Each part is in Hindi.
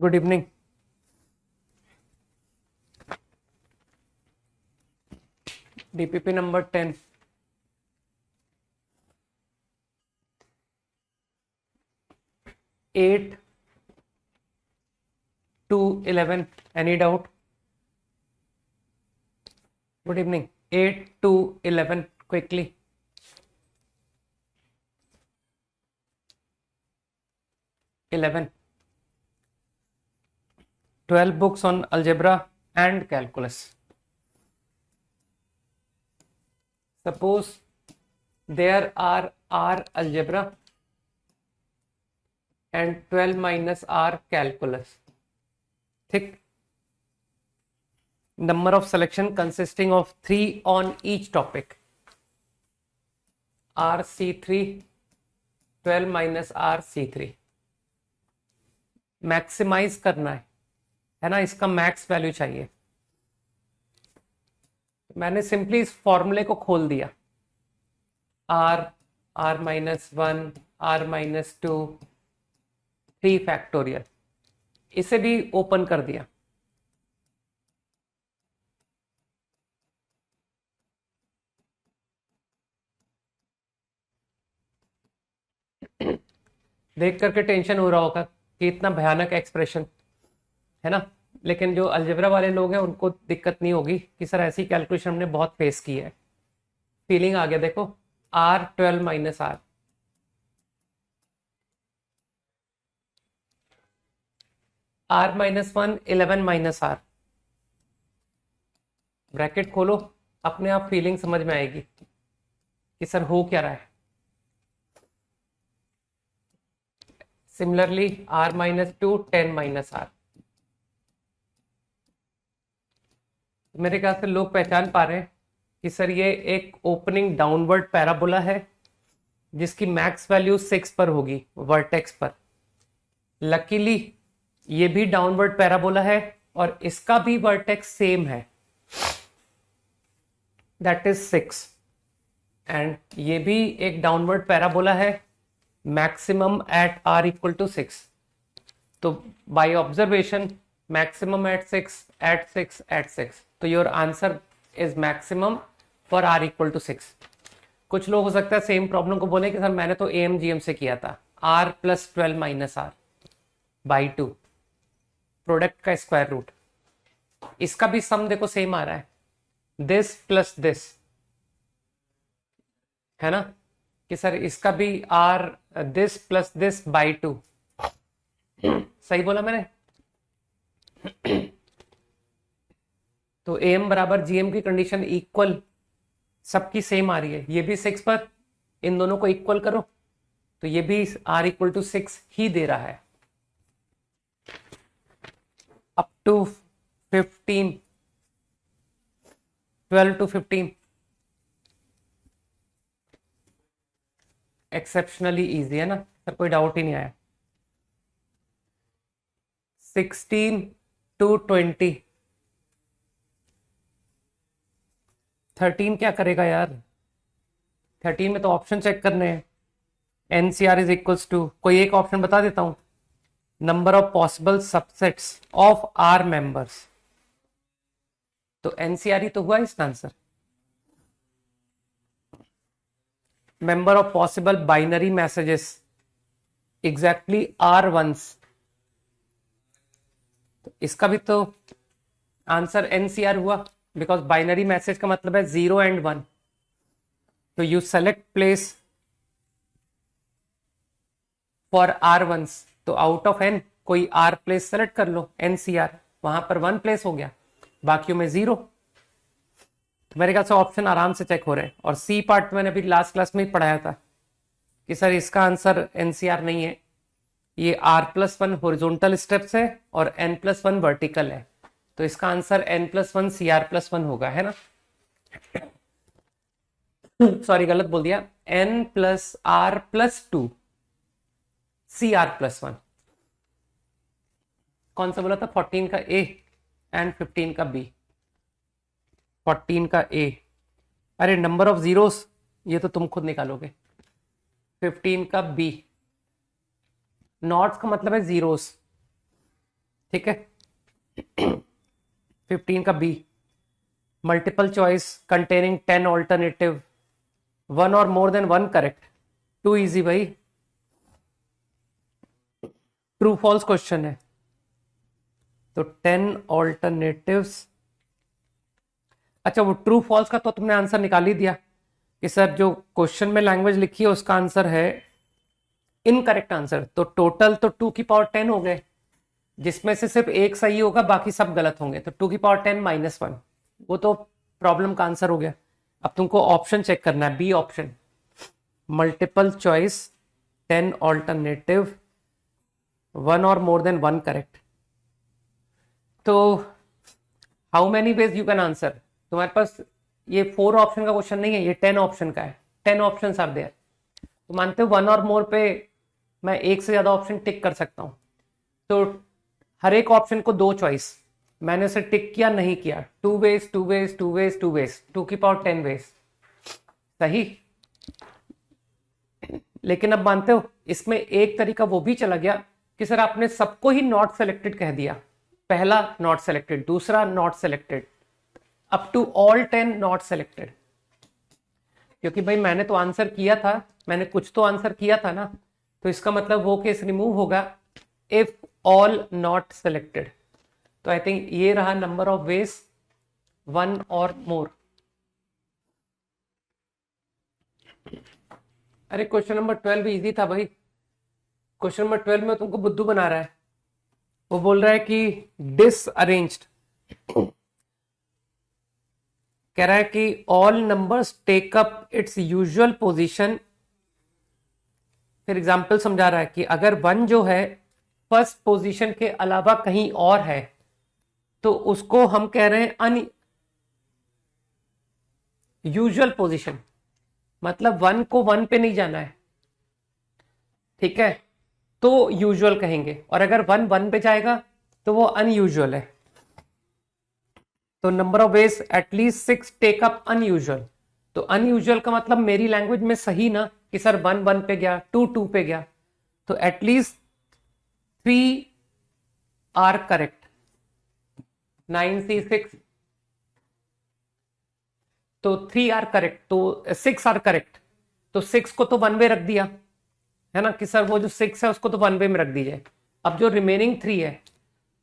Good evening. DPP number 10। 8 to 11. Any doubt? Good evening. 8 to 11 quickly. 11. 12 books on algebra and calculus. Suppose there are R algebra and 12 minus R calculus. Thick. Number of selection consisting of 3 on each topic. RC3, 12 minus RC3. Maximise करना है ना, इसका मैक्स वैल्यू चाहिए। मैंने सिंपली इस फॉर्मूले को खोल दिया, R minus 1, R minus 2, 3 factorial, इसे भी ओपन कर दिया। देख करके टेंशन हो रहा होगा कि इतना भयानक एक्सप्रेशन है ना, लेकिन जो अलजेब्रा वाले लोग हैं उनको दिक्कत नहीं होगी कि सर ऐसी कैलकुलेशन हमने बहुत फेस की है। फीलिंग आ गया। देखो R12 minus R, R minus 1, 11 minus R, bracket खोलो, अपने आप फीलिंग समझ में आएगी कि सर हो क्या रहा है। Similarly R minus 2, 10 minus R। मेरे ख्याल से लोग पहचान पा रहे हैं कि सर ये एक ओपनिंग डाउनवर्ड पैराबोला है जिसकी मैक्स वैल्यू 6 पर होगी वर्टेक्स पर। लकीली ये भी डाउनवर्ड पैराबोला है और इसका भी वर्टेक्स सेम है, दैट इज 6, एंड ये भी एक डाउनवर्ड पैराबोला है, maximum at R equal to 6। तो by observation maximum at 6 at 6 at 6, तो your answer is maximum for R equal to 6। कुछ लोग हो सकता है सेम प्रॉब्लम को बोले कि सर मैंने तो AMGM से किया था, R plus 12 minus R by 2, product का स्क्वायर रूट। इसका भी सम देखो सेम आ रहा है, दिस प्लस दिस, है ना, कि सर इसका भी R this plus this by 2। सही बोला मैंने? तो AM बराबर GM की कंडीशन इक्वल सबकी सेम आ रही है। ये भी 6 पर, इन दोनों को इक्वल करो तो ये भी R इक्वल टू 6 ही दे रहा है। Up to 15, 12 to 15 exceptionally easy है ना सर, कोई डाउट ही नहीं आया। 16 टू 20, 13 क्या करेगा यार? 13 में तो ऑप्शन चेक करने हैं। NCR इज इक्वल्स टू, कोई एक ऑप्शन बता देता हूं, number of possible subsets of R members. तो NCR ही तो हुआ इसका answer. Member of possible binary messages, exactly R1s, तो इसका भी तो आंसर NCR हुआ, बिकॉज बाइनरी मैसेज का मतलब है 0 and 1। तो you select place for R1s, तो आउट ऑफ N कोई R प्लेस सेलेक्ट कर लो, NCR, वहां पर 1 प्लेस हो गया, बाकियों में 0। तो मेरे ख्याल से ऑप्शन आराम से चेक हो रहे हैं। और C पार्ट मैंने अभी लास्ट क्लास में ही पढ़ाया था कि सर इसका आंसर NCR नहीं है, ये R+1 हॉरिजॉन्टल स्टेप्स है और N+1 वर्टिकल है, तो इसका आंसर N+1 CR+1 होगा, है ना। सॉरी गलत बोल दिया, N+R+2 CR+1। कौन सा बोला था? 14 का A एंड 15 का B। 14 का A, अरे नंबर ऑफ जीरोस ये तो तुम खुद निकालोगे। 15 का B, नॉट्स का मतलब है जीरोस, ठीक है। 15 का B, multiple choice containing 10 alternative, one or more than one correct. Too easy भाई, ट्रू फॉल्स क्वेश्चन है। तो 10 ऑल्टरनेटिव्स, अच्छा वो ट्रू फॉल्स का तो तुमने आंसर निकाल ही दिया कि सर जो क्वेश्चन में लैंग्वेज लिखी है उसका आंसर है इनकरेक्ट आंसर। तो टोटल तो 2 की पावर 10 हो गए, जिसमें से सिर्फ एक सही होगा, बाकी सब गलत होंगे। तो 2 की पावर 10 माइनस 1, वो तो प्रॉब्लम का आंसर हो गया। अब तुमको ऑप्शन चेक करना है, B option, multiple choice 10 alternative, one or more than one correct. तो how many ways you can answer, तुम्हारे पास ये 4 ऑप्शन का क्वेश्चन नहीं है, ये 10 ऑप्शन का है। 10 ऑप्शन आर देयर। तो मानते हो वन और मोर पे मैं एक से ज्यादा ऑप्शन टिक कर सकता हूं। तो हर एक ऑप्शन को 2 चॉइस, मैंने उसे टिक किया नहीं किया, 2 वेज 2 वेज 2 वेज 2 वेज, 2 की पावर 10 वेज, सही। लेकिन अब मानते हो इसमें एक तरीका वो भी चला गया कि सर आपने सबको ही नॉट सेलेक्टेड कह दिया, पहला नॉट सेलेक्टेड, दूसरा not selected, up to all 10 not selected. क्योंकि भाई मैंने तो आंसर किया था, मैंने कुछ तो आंसर किया था ना, तो इसका मतलब वो केस रिमूव होगा इफ ऑल नॉट सेलेक्टेड। तो आई थिंक ये रहा number of veg, one or मोर। अरे क्वेश्चन नंबर 12 इजी था भाई। क्वेश्चन नंबर 12 में तुमको बुद्धू बना रहा है। वो बोल रहा है कि डिसअरेंज्ड, कह रहा है कि all numbers take up its usual position. फिर एग्जाम्पल समझा रहा है कि अगर वन जो है फर्स्ट पोजीशन के अलावा कहीं और है तो उसको हम कह रहे हैं अन यूजुअल पोजीशन, मतलब वन को वन पे नहीं जाना है, ठीक है, तो यूजुअल कहेंगे। और अगर वन वन पे जाएगा तो वो अनयूजुअल है। तो number of ways at least 6 take up unusual. तो अनयूजुअल का मतलब मेरी लैंग्वेज में सही ना कि सर 1 1 पे गया, 2 2 पे गया, तो एटलीस्ट 3 आर करेक्ट, 9C6, तो 3 आर करेक्ट, तो 6 आर करेक्ट। तो 6 को तो वन वे रख दिया है ना कि सर वो जो 6 है उसको तो वन वे में रख दीजिए। अब जो रिमेनिंग 3 है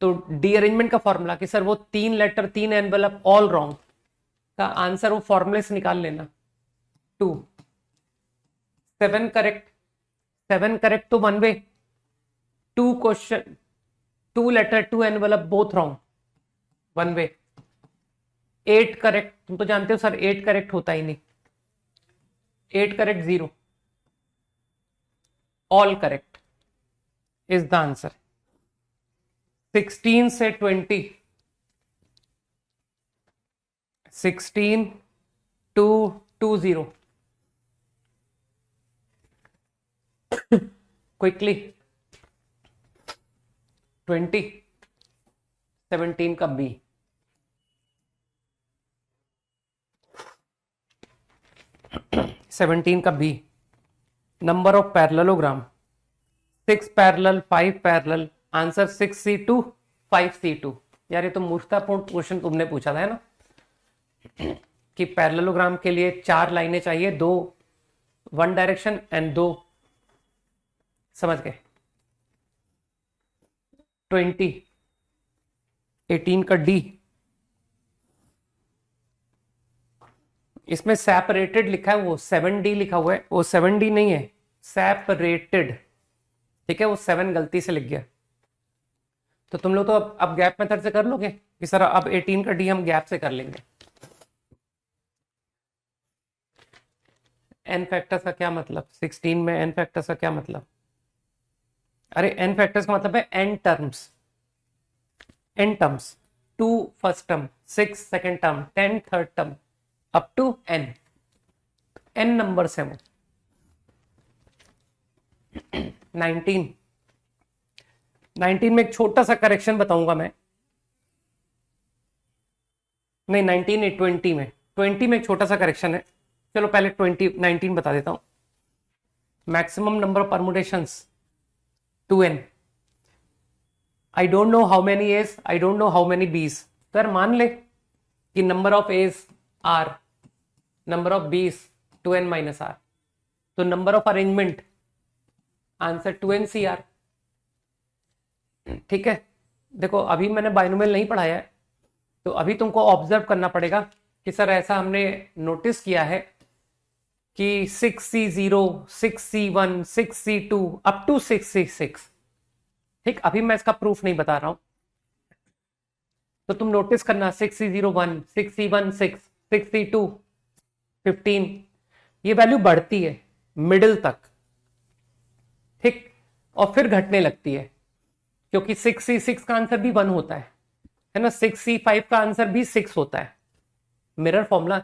तो डी अरेंजमेंट का फॉर्मूला कि सर वो 3 लेटर 3 एनवेलप ऑल रॉन्ग का आंसर वो फॉर्मूले से निकाल लेना। 2 7 करेक्ट, 7 करेक्ट तो one way, 2 question 2 letter 2 envelope both wrong, one way. 8 correct, तुम तो जानते हो सर 8 करेक्ट होता ही नहीं, 8 correct 0, all correct is the answer. 16 से 20, 16 टू 20, क्विकली 20, 17 का बी। सेवनटीन का B, number of parallelogram 6 parallel 5 parallel, answer 6C2 5C2। यार ये तो मूर्खतापूर्ण क्वेश्चन तुमने पूछा था है ना कि पैरेललोग्राम के लिए 4 लाइनें चाहिए, 2 वन डायरेक्शन एंड 2, समझ गए। 20, 18 का डी, इसमें सेपरेटेड लिखा है, वो 7D लिखा हुआ है, वो 7D नहीं है, सेपरेटेड, ठीक है, वो 7 गलती से लिख गया। तो तुम लोग तो अब गैप मेथड से कर लोगे कि सर अब 18 का डी हम गैप से कर लेंगे। एन फैक्टर्स का क्या मतलब, 16 में एन फैक्टर्स का क्या मतलब? अरे एन फैक्टर्स का मतलब है n terms, n terms, 2 first term, 6 second term, 10 third term, up to n, n numbers है वो। 19 में एक छोटा सा करेक्शन बताऊंगा मैं, नहीं 19 नहीं 20 में, 20 में एक छोटा सा करेक्शन है। चलो पहले 19 बता देता हूं। Maximum number of permutations 2n, I don't know how many A's, I don't know how many B's. तो यार मान ले कि number of A's r, number of B's 2n minus r, तो number of arrangement answer 2n C r. ठीक है, देखो अभी मैंने बाइनोमियल नहीं पढ़ाया है, तो अभी तुमको ऑब्जर्व करना पड़ेगा कि सर ऐसा हमने नोटिस किया है कि 6C0, 6C1, 6C2 up to 6C6। ठीक, अभी मैं इसका प्रूफ नहीं बता रहा हूं, तो तुम नोटिस करना 6C01, 6C1 6, 6C2 15, ये वैल्यू बढ़ती है मिडिल तक। ठीक, और फिर घटने लगती है, क्योंकि 6C6 का आंसर भी 1 होता है ना, 6C5 का आंसर भी 6 होता है, मिरर फॉर्मूला।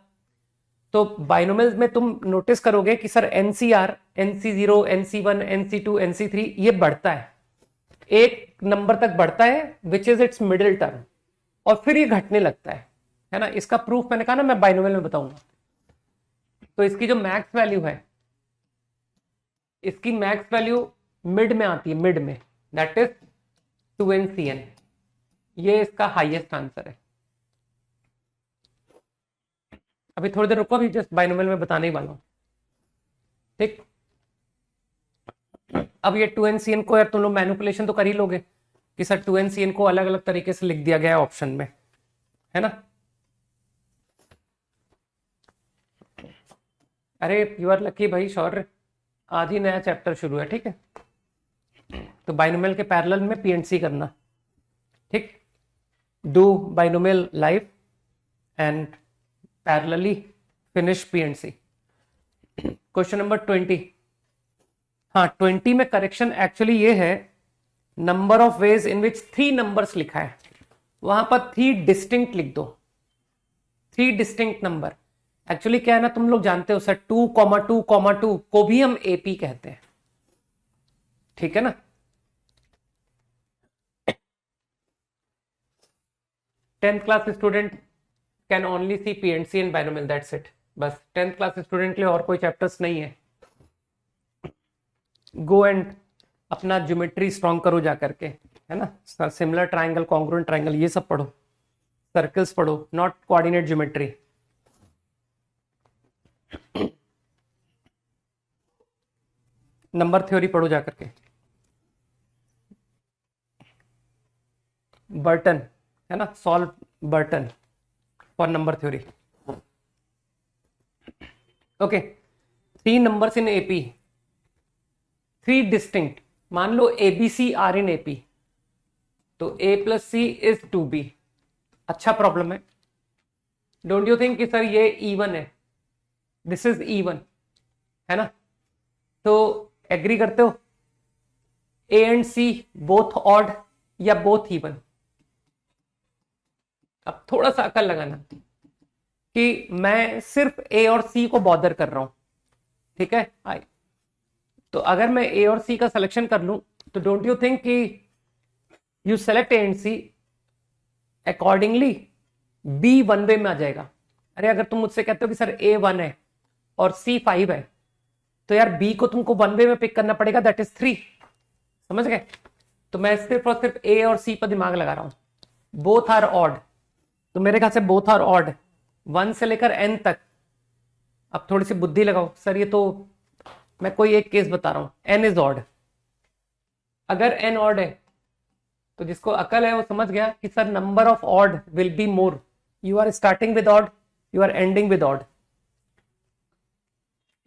तो बाइनोमियल्स में तुम नोटिस करोगे कि sir NCR, NC0, NC1, NC2, NC3 ये बढ़ता है, एक नंबर तक बढ़ता है which is it's middle term, और फिर ये घटने लगता है ना। इसका प्रूफ मैंने कहा ना मैं बाइनोमियल में बताऊंगा। तो इसकी जो मैक्स वैल्यू है, इसकी मैक्स वैल्यू मिड में आती है, मिड में, दैट इज 2NCN। ये इसका हाईएस्ट आंसर है। अभी थोड़ी देर रुको, अभी जस्ट बाइनोमियल में बताने ही वाला हूं। ठीक, अब ये 2NCN को यार तुम लोग मैनिपुलेशन तो कर ही लोगे कि सर 2NCN को अलग अलग तरीके से लिख दिया गया है ऑप्शन में, है ना। अरे यू आर लकी भाई शौर्य, आज ही नया चैप्टर शुरू है। ठीक है, तो बाइनोमियल के पैरेलल में PNC करना। ठीक, do binomial live and parallelly finish PNC। Question number 20। हाँ, 20 में करेक्शन एक्चुअली ये है, number of ways in which 3 numbers लिखा है, वहां पर 3 डिस्टिंक्ट लिख दो, 3 डिस्टिंक्ट नंबर। एक्चुअली क्या है ना, तुम लोग जानते हो सर 2,2,2 को भी हम AP कहते हैं। ठीक है ना। Tenth class student can only see PNC and binomial, that's it. बस 10th क्लास स्टूडेंट के लिए और कोई चैप्टर्स नहीं है। गो एंड अपना ज्योमेट्री स्ट्रॉन्ग करो जा करके, है ना। सिमिलर ट्राइंगल, कॉन्ग्रुएंट ट्राइंगल, ये सब पढ़ो, सर्कल्स पढ़ो, not coordinate geometry. Number theory पढ़ो जा करके, बर्टन, है ना, solve Burton for number theory. Okay, 3 numbers in AP, 3 distinct. मान लो ABC आर इन AP, तो A + C इज 2B। अच्छा प्रॉब्लम है, डोंट यू थिंक कि सर ये even है, दिस इज even, है ना। तो एग्री करते हो A and C both odd या बोथ even? अब थोड़ा सा अकल लगाना कि मैं सिर्फ A और C को बॉदर कर रहा हूं। ठीक है, आई तो अगर मैं A और C का सिलेक्शन कर लूं, तो डोंट यू थिंक कि you select A and C accordingly B 1 वे में आ जाएगा। अरे अगर तुम मुझसे कहते हो कि सर A 1 है और C 5 है, तो यार B को तुमको 1 वे में पिक करना पड़ेगा, दैट इज 3। समझ गए। तो मैं सिर्फ और सिर्फ A और C पर दिमाग लगा रहा हूं। बोथ आर ऑड, तो मेरे ख्याल से बोथ आर ऑड 1 से लेकर n तक। अब थोड़ी सी बुद्धि लगाओ, सर ये तो मैं कोई एक केस बता रहा हूं, n इज ऑड। अगर n ऑड है, तो जिसको अकल है वो समझ गया कि sir number of odd will be more. You are starting with odd, you are ending with odd.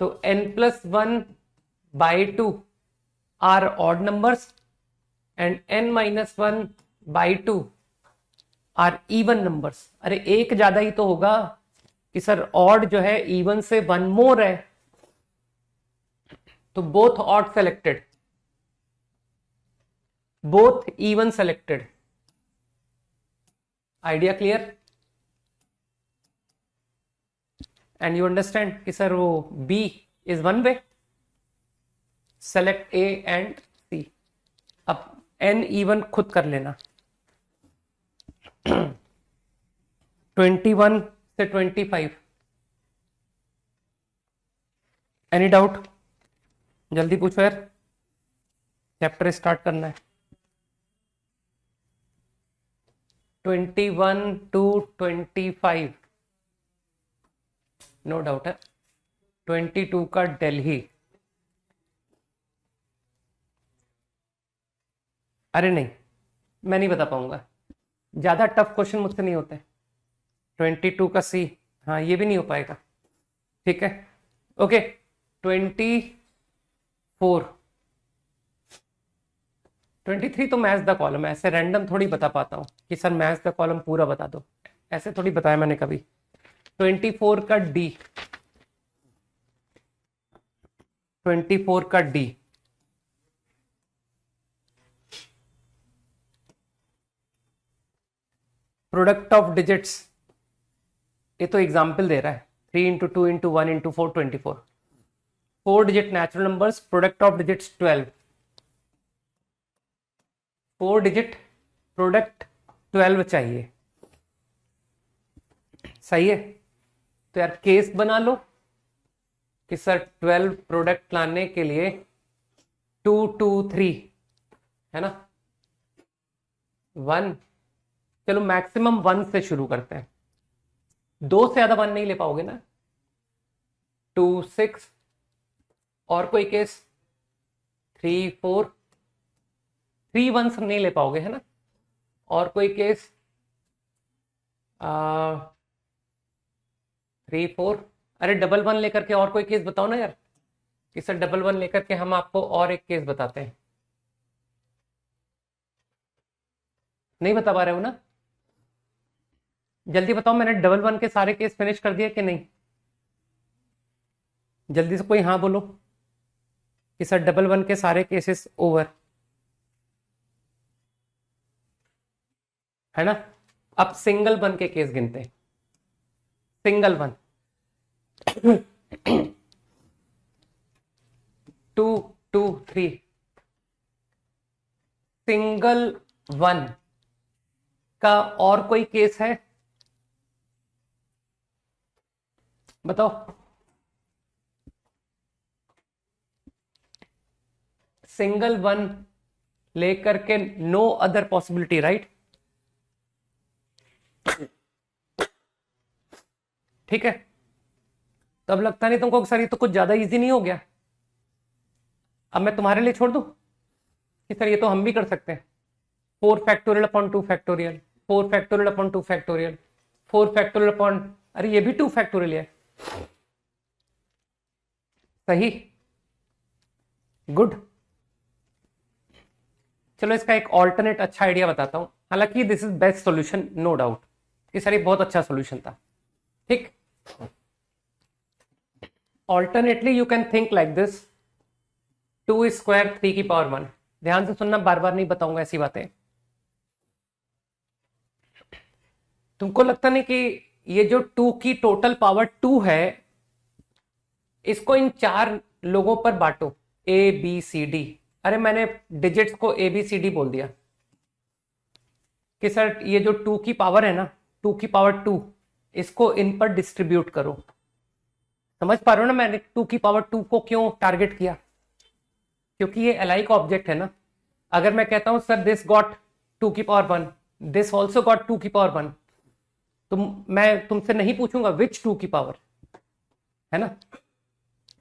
तो n+1/2 are odd numbers and n-1/2 are even numbers. अरे एक ज्यादा ही तो होगा कि सर ऑड जो है इवन से 1 मोर है, तो both odd selected, both even selected. Idea clear? And you understand कि सर वो B is 1 way, select A and C। अब n इवन खुद कर लेना। 21 से 25, एनी डाउट? जल्दी पूछो यार, चैप्टर स्टार्ट करना है। 21 to 25, नो डाउट है। 22 का दिल्ली, अरे नहीं, मैं नहीं बता पाऊंगा, ज्यादा टफ क्वेश्चन मुझसे नहीं होते। 22 का सी, हाँ ये भी नहीं हो पाएगा, ठीक है। ओके, 24, 23 तो मैच द कॉलम, ऐसे रैंडम थोड़ी बता पाता हूँ कि सर मैच द कॉलम पूरा बता दो, ऐसे थोड़ी बताया मैंने कभी। 24 का डी, 24 का डी, प्रोडक्ट ऑफ डिजिट्स, ये तो एग्जाम्पल दे रहा है। 3 into 2 into 1 into 4, 24। 4 digit natural numbers, product of digits 12। 4 digit product 12 चाहिए, सही है। तो यार केस बना लो कि सर 12 प्रोडक्ट लाने के लिए 2 2 3 है ना, 1, चलो मैक्सिमम 1 से शुरू करते हैं, 2 से ज्यादा 1 नहीं ले पाओगे ना। 2 6, और कोई केस 3 4, 3 1 नहीं ले पाओगे है ना। और कोई केस 3 4, अरे डबल 1 लेकर के और कोई केस बताओ ना यार, कि सर डबल 1 लेकर के हम आपको और एक केस बताते हैं। नहीं बता पा रहे हो ना, जल्दी बताओ, मैंने डबल 1 के सारे केस फिनिश कर दिए कि नहीं, जल्दी से कोई हाँ बोलो कि सर डबल 1 के सारे केसेस ओवर है ना। अब सिंगल 1 के केस गिनते हैं, सिंगल 1 2 2 3, सिंगल 1 का और कोई केस है बताओ। सिंगल 1 लेकर के नो अदर पॉसिबिलिटी, राइट, ठीक है। तो अब लगता नहीं तुमको सर ये तो कुछ ज्यादा इजी नहीं हो गया, अब मैं तुम्हारे लिए छोड़ दूं कि सर ये तो हम भी कर सकते हैं। 4 factorial upon 2 factorial, 4 factorial upon 2 factorial, 4 factorial upon, अरे ये भी 2 फैक्टोरियल है, सही, गुड। चलो इसका एक ऑल्टरनेट अच्छा आइडिया बताता हूं, हालांकि this is best solution no doubt, कि सर ये बहुत अच्छा सॉल्यूशन था, ठीक। Alternately you can think like this, 2 square 3 की पावर 1, ध्यान से सुनना, बार बार नहीं बताऊंगा ऐसी बातें। तुमको लगता नहीं कि ये जो 2 की टोटल पावर 2 है, इसको इन 4 लोगों पर बांटो, ए बी सी डी, अरे मैंने डिजिट्स को ए बी सी डी बोल दिया कि सर ये जो 2 की पावर है ना, 2 की पावर 2, इसको इन पर डिस्ट्रीब्यूट करो। समझ पा रहे हो ना मैंने 2 की पावर 2 को क्यों टारगेट किया, क्योंकि ये एलाइक ऑब्जेक्ट है ना। अगर मैं कहता हूं सर दिस गॉट 2 की पावर 1, दिस ऑल्सो गॉट 2 की पावर 1, तो मैं तुमसे नहीं पूछूंगा विच 2 की पावर, है ना।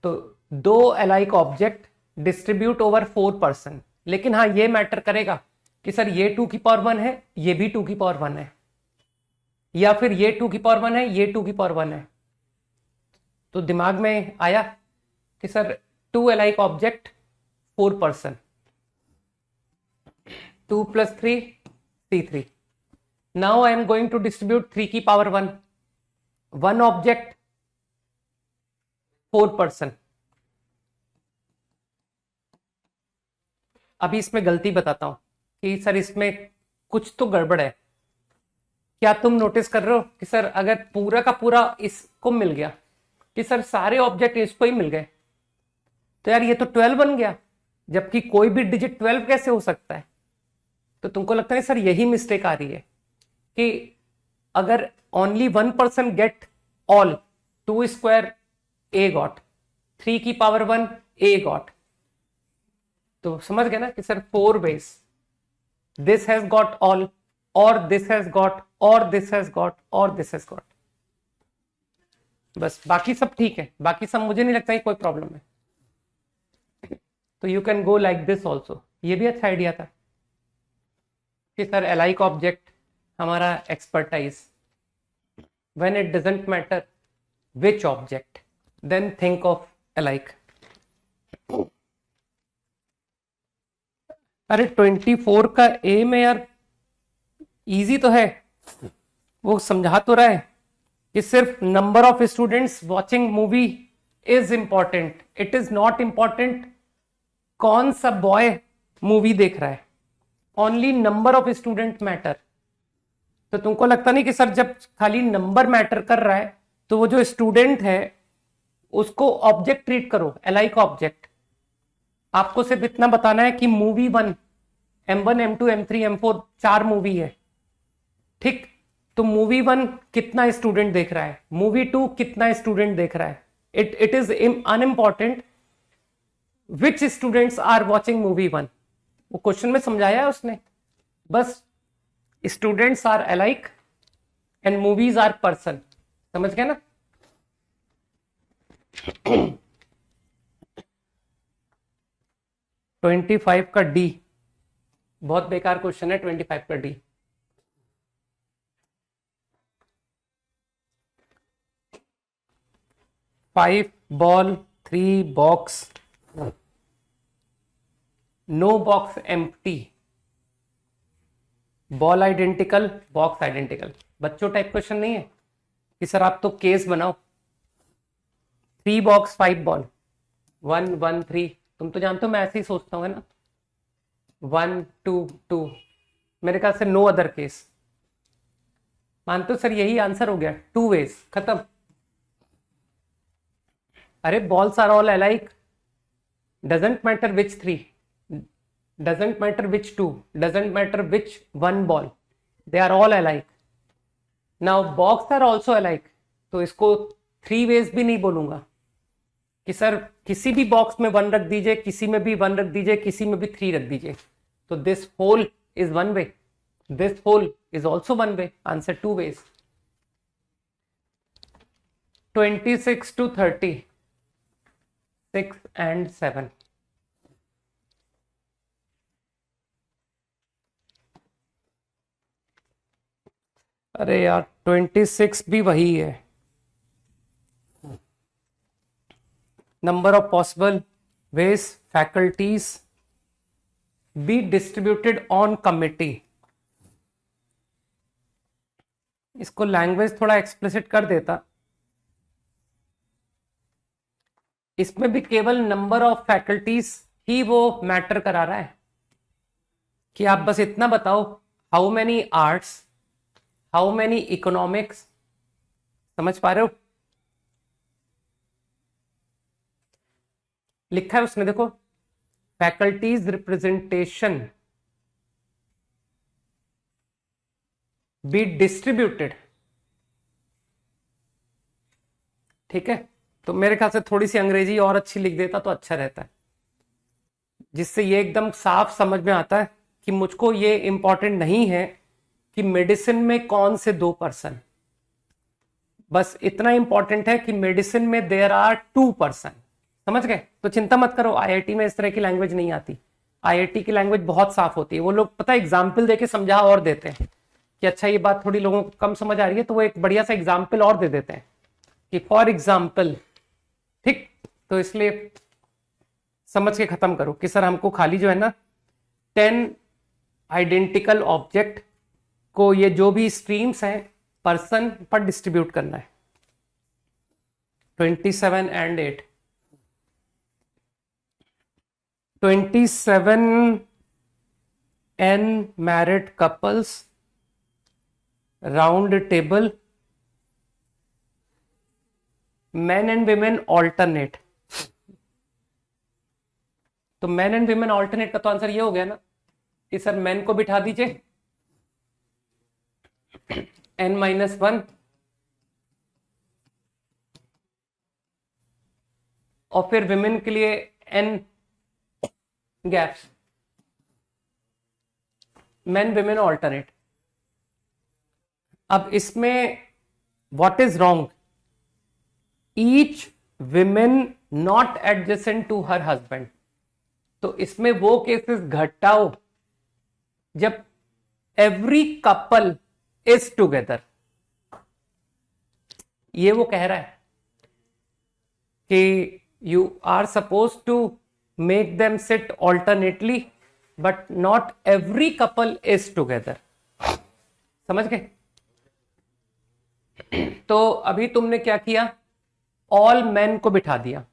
तो 2 alike object distribute over 4 person, लेकिन हाँ ये मैटर करेगा कि सर ये 2 की पावर 1 है, ये भी 2 की पावर 1 है, या फिर ये 2 की पावर 1 है, ये 2 की पावर 1 है। तो दिमाग में आया कि sir 2 alike object 4 person, 2 + 3 C3। Now I am going to distribute 3 की पावर 1, 1 ऑब्जेक्ट 4 पर्सन। अभी इसमें गलती बताता हूं कि सर इसमें कुछ तो गड़बड़ है। क्या तुम नोटिस कर रहे हो कि सर अगर पूरा का पूरा इसको मिल गया, कि सर सारे ऑब्जेक्ट इसको ही मिल गए, तो यार ये तो 12 बन गया, जबकि कोई भी डिजिट 12 कैसे हो सकता है। तो तुमको लगता है सर यही मिस्टेक आ रही है कि अगर only 1 person get all, 2 square A got, 3 की पावर 1 ए गॉट, तो समझ गए ना कि sir 4 base, this has got all, और दिस हैज गॉट, और दिस हैज गॉट, और दिस हैज गॉट। बस बाकी सब ठीक है, बाकी सब मुझे नहीं लगता है कोई प्रॉब्लम है। तो you can go like this also. ये भी अच्छा आइडिया था कि सर एलाइक ऑब्जेक्ट हमारा expertise, when it doesn't matter which object then think of alike. अरे 24 का ए में यार इजी तो है, वो समझा तो रहा है कि सिर्फ number of students watching movie is important, it is not important कौन सा बॉय मूवी देख रहा है, only number of student matter. तो तुमको लगता नहीं कि सर जब खाली नंबर मैटर कर रहा है तो वो जो स्टूडेंट है उसको ऑब्जेक्ट ट्रीट करो, एलाइक ऑब्जेक्ट। आपको सिर्फ इतना बताना है कि movie 1 M1 M2 M3 M4 4 movie है, ठीक। तो मूवी 1 कितना स्टूडेंट देख रहा है, मूवी 2 कितना स्टूडेंट देख रहा है, it is unimportant which students are watching movie 1। वो क्वेश्चन में समझाया है उसने, बस students are alike and movies are person, समझ गए ना। ट्वेंटी 25 का डी बहुत बेकार क्वेश्चन है। 25 का डी, five ball 3 box, no box empty, ball identical, box identical. बच्चों टाइप क्वेश्चन नहीं है कि सर आप तो केस बनाओ। 3 बॉक्स 5 बॉल, 1 1 3, तुम तो जानते हो मैं ऐसे ही सोचता हूँ, है ना। 1 2 2, मेरे ख्याल से नो अदर केस। मानते हो सर यही आंसर हो गया, 2 वेज, खत्म। अरे balls are all alike, doesn't matter which 3, doesn't matter which 2, doesn't matter which 1 ball, they are all alike. Now box are also alike, तो इसको 3 ways भी नहीं बोलूंगा कि सर किसी भी बॉक्स में 1 रख दीजिए, किसी में भी 1 रख दीजिए, किसी में भी 3 रख दीजिए। तो this whole is 1 way, this whole is also 1 way, answer 2 ways। 26 to 30, 6 and 7। अरे यार 26 भी वही है, number of possible ways faculties be distributed on committee. इसको लैंग्वेज थोड़ा एक्सप्लिसिट कर देता, इसमें भी केवल नंबर ऑफ फैकल्टीज ही वो मैटर करा रहा है कि आप बस इतना बताओ, how many arts, how many economics, समझ पा रहे हो। लिखा है उसने, देखो, फैकल्टीज रिप्रेजेंटेशन बी डिस्ट्रीब्यूटेड, ठीक है। तो मेरे ख्याल से थोड़ी सी अंग्रेजी और अच्छी लिख देता तो अच्छा रहता है, जिससे ये एकदम साफ समझ में आता है कि मुझको ये इंपॉर्टेंट नहीं है कि मेडिसिन में कौन से 2 पर्सन, बस इतना इंपॉर्टेंट है कि मेडिसिन में देयर आर 2 पर्सन, समझ गए। तो चिंता मत करो, आईआईटी में इस तरह की लैंग्वेज नहीं आती, आईआईटी की लैंग्वेज बहुत साफ होती है। वो लोग पता है एग्जाम्पल देके समझा और देते हैं कि अच्छा ये बात थोड़ी लोगों को कम समझ आ रही है, तो वो एक बढ़िया सा एग्जाम्पल और दे देते हैं कि फॉर एग्जाम्पल, ठीक। तो इसलिए समझ के खत्म करो कि सर हमको खाली जो है ना 10 आइडेंटिकल ऑब्जेक्ट को ये जो भी स्ट्रीम्स हैं पर्सन पर डिस्ट्रीब्यूट करना है। 27 and 8, 27 married couples, round table, men and women alternate। तो men and women alternate का तो आंसर ये हो गया ना कि सर men को बिठा दीजिए n-1 और फिर विमेन के लिए n gaps, men women alternate. अब इसमें what is wrong, each women not adjacent to her husband. तो इसमें वो केसेस घटाओ जब एवरी कपल इज टुगेदर। ये वो कह रहा है कि you are suppose to make them sit alternately but not every couple is together. समझ गए? तो अभी तुमने क्या किया, ऑल मैन को बिठा दिया।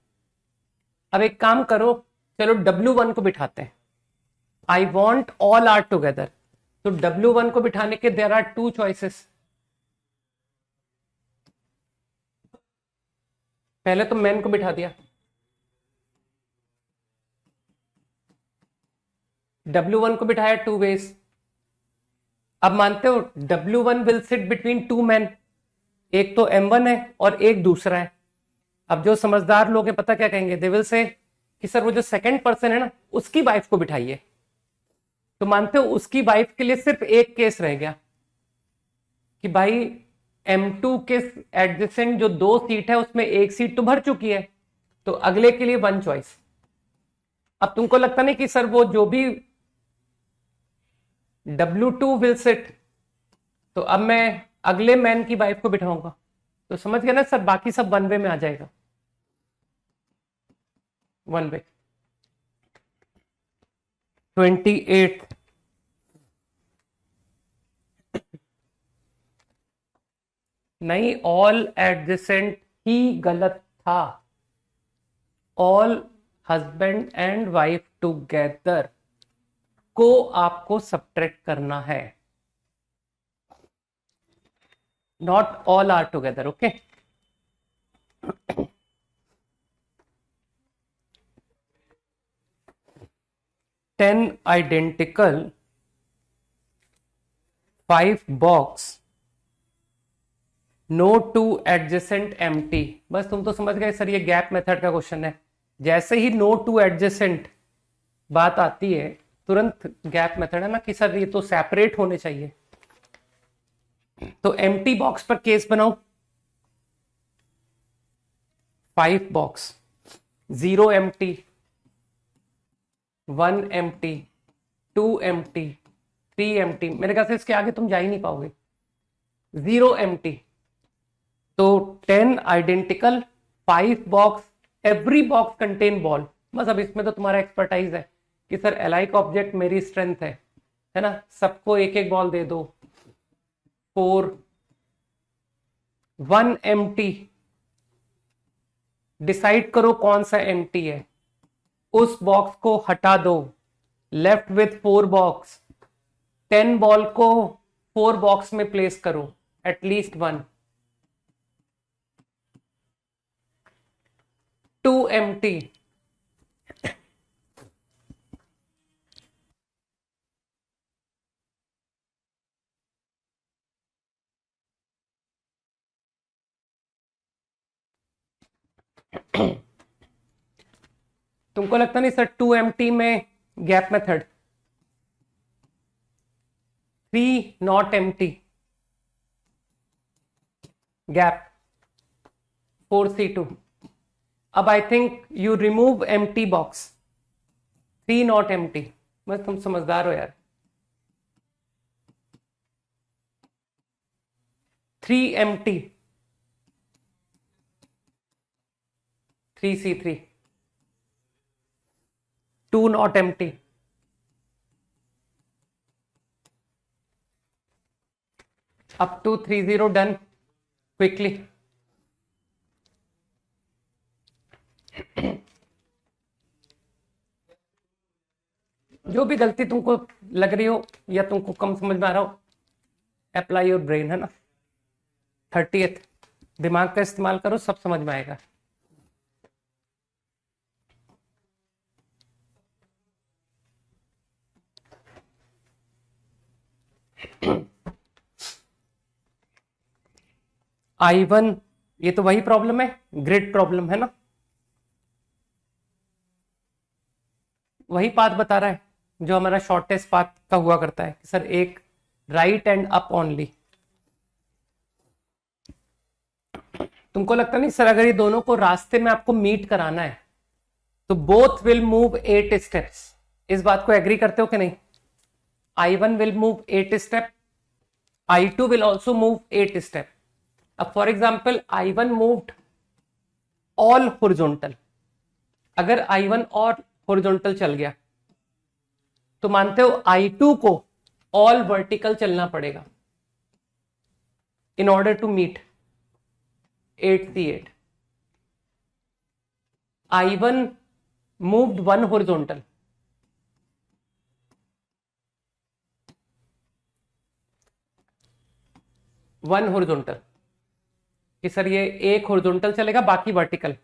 अब एक काम करो, चलो W1 को बिठाते हैं। I want all are together. तो W1 को बिठाने के देयर आर टू चॉइसेस। पहले तो मैन को बिठा दिया, W1 को बिठाया टू वेज। अब मानते हो W1 will sit between two man, एक तो M1 है और एक दूसरा है। अब जो समझदार लोग हैं पता क्या कहेंगे, दे विल से कि सर वो जो सेकंड पर्सन है ना उसकी वाइफ को बिठाइए। तो मानते हो उसकी वाइफ के लिए सिर्फ एक केस रह गया कि भाई M2 के एडजेसेंट जो 2 सीट है उसमें एक सीट तो भर चुकी है, तो अगले के लिए 1 चॉइस। अब तुमको लगता नहीं कि सर वो जो भी W2 विल सिट, तो अब मैं अगले मैन की वाइफ को बिठाऊंगा। तो समझ गया ना सर, बाकी सब 1 वे में आ जाएगा, 1 वे। 28 नहीं, ऑल एडजेसेंट ही गलत था। All husband and wife together को आपको सब्ट्रैक्ट करना है, not all are together. Okay, ten identical 5 box no two adjacent empty. बस तुम तो समझ गए सर, ये गैप मेथड का क्वेश्चन है। जैसे ही नो टू एडजेसेंट बात आती है तुरंत गैप मेथड है ना कि सर ये तो सेपरेट होने चाहिए। तो एम्प्टी बॉक्स पर केस बनाओ, 5 box, 0 empty, 1 empty, 2 empty, 3 empty. मेरे ख्याल से इसके आगे तुम जा ही नहीं पाओगे। 0 एम्प्टी, तो 10 identical 5 box, every box contain ball. बस अब इसमें तो तुम्हारा एक्सपर्टाइज है कि सर एलाइक ऑब्जेक्ट मेरी स्ट्रेंथ है ना, सबको एक एक बॉल दे दो। 4 1 एम्प्टी, डिसाइड करो कौन सा एम्प्टी है, उस बॉक्स को हटा दो, लेफ्ट विथ 4 बॉक्स। 10 बॉल को 4 बॉक्स में प्लेस करो, एटलीस्ट 1। 2 एम्प्टी, तुमको लगता नहीं सर 2 एम्प्टी में gap method? 3 not empty, gap, 4C2। अब I think you remove empty box, 3 not empty. बस तुम समझदार हो यार। 3 empty, 3C3, 2 not empty. Up to 30 done quickly. जो भी गलती तुमको लग रही हो या तुमको कम समझ में आ रहा हो, अप्लाई योर ब्रेन, है ना। 30th दिमाग का इस्तेमाल करो, सब समझ में आएगा। I1, ये तो वही प्रॉब्लम है, ग्रिड प्रॉब्लम, है ना। वही पाथ बता रहा है जो हमारा शॉर्टेस्ट पाथ का हुआ करता है कि सर एक राइट एंड अप ओनली। तुमको लगता नहीं सर अगर ये दोनों को रास्ते में आपको मीट कराना है तो बोथ विल मूव 8 स्टेप्स, इस बात को एग्री करते हो कि नहीं? I1 will move 8 step, I2 will also move 8 step. अब for example I1 moved all horizontal, अगर I1 और होरिजोनटल चल गया तो मानते हो I2 को ऑल वर्टिकल चलना पड़ेगा in order to meet 8C8. I1 moved one horizontal, कि सर ये एक हॉरिजॉन्टल चलेगा बाकी वर्टिकल।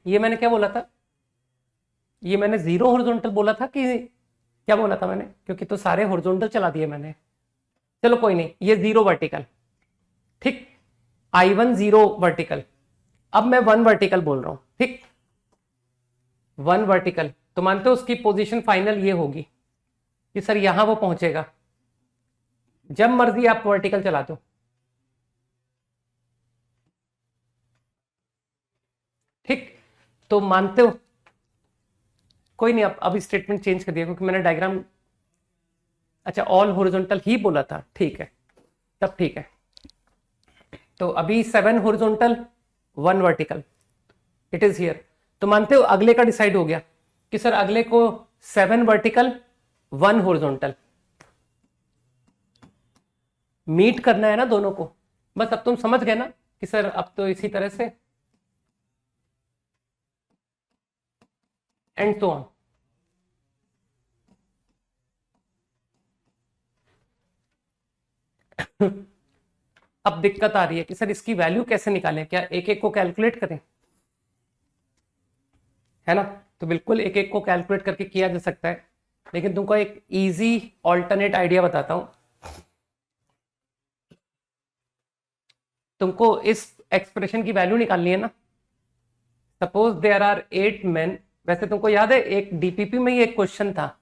ये मैंने क्या बोला था? ये मैंने 0 हॉरिजॉन्टल बोला था कि क्या बोला था मैंने? क्योंकि तो सारे हॉरिजॉन्टल चला दिए मैंने। चलो कोई नहीं, ये 0 वर्टिकल, ठीक। I1 0 वर्टिकल, अब मैं 1 वर्टिकल बोल रहा हूं, ठीक। 1 वर्टिकल, तो मानते हो उसकी पोजीशन फाइनल ये होगी कि सर यहां वो पहुंचेगा, जब मर्जी आप वर्टिकल चला दो, ठीक। तो मानते हो, कोई नहीं, अब स्टेटमेंट चेंज कर दिया क्योंकि मैंने डायग्राम, अच्छा ऑल हॉरिजॉन्टल ही बोला था, ठीक है, तब ठीक है। तो अभी 7 horizontal 1 vertical, it is here. तो मानते हो अगले का डिसाइड हो गया कि सर अगले को 7 वर्टिकल 1 हॉरिजॉन्टल मीट करना है ना दोनों को। बस अब तुम समझ गए ना कि सर अब तो इसी तरह से एंड सो ऑन। अब दिक्कत आ रही है कि सर इसकी वैल्यू कैसे निकालें, क्या एक एक को कैलकुलेट करें, है ना? तो बिल्कुल एक एक को कैलकुलेट करके किया जा सकता है, लेकिन तुमको एक इजी ऑल्टरनेट आइडिया बताता हूं। तुमको इस एक्सप्रेशन की वैल्यू निकालनी है ना। सपोज देयर आर 8 मेन, वैसे तुमको याद है एक डीपीपी में ही एक क्वेश्चन था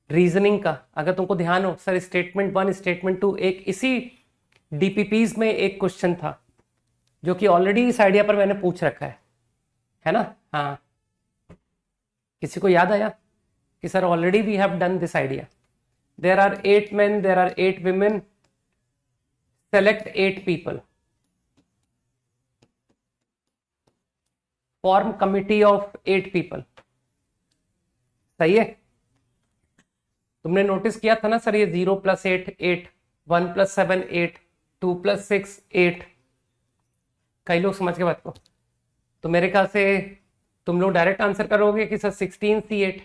रीजनिंग का, अगर तुमको ध्यान हो सर, स्टेटमेंट 1 स्टेटमेंट 2, एक इसी डीपीपीज में एक क्वेश्चन था जो कि ऑलरेडी इस आइडिया पर मैंने पूछ रखा है ना? हाँ, किसी को याद आया कि sir already we have done this idea. There are 8 men, there are 8 women, select 8 people, form committee of 8 people। सही है? तुमने नोटिस किया था ना सर, ये 0 + 8 8, 1 + 7 8, 2 + 6 8। कई लोग समझ के बात को, तो मेरे ख्याल से तुम लोग डायरेक्ट आंसर करोगे कि सर 16C8,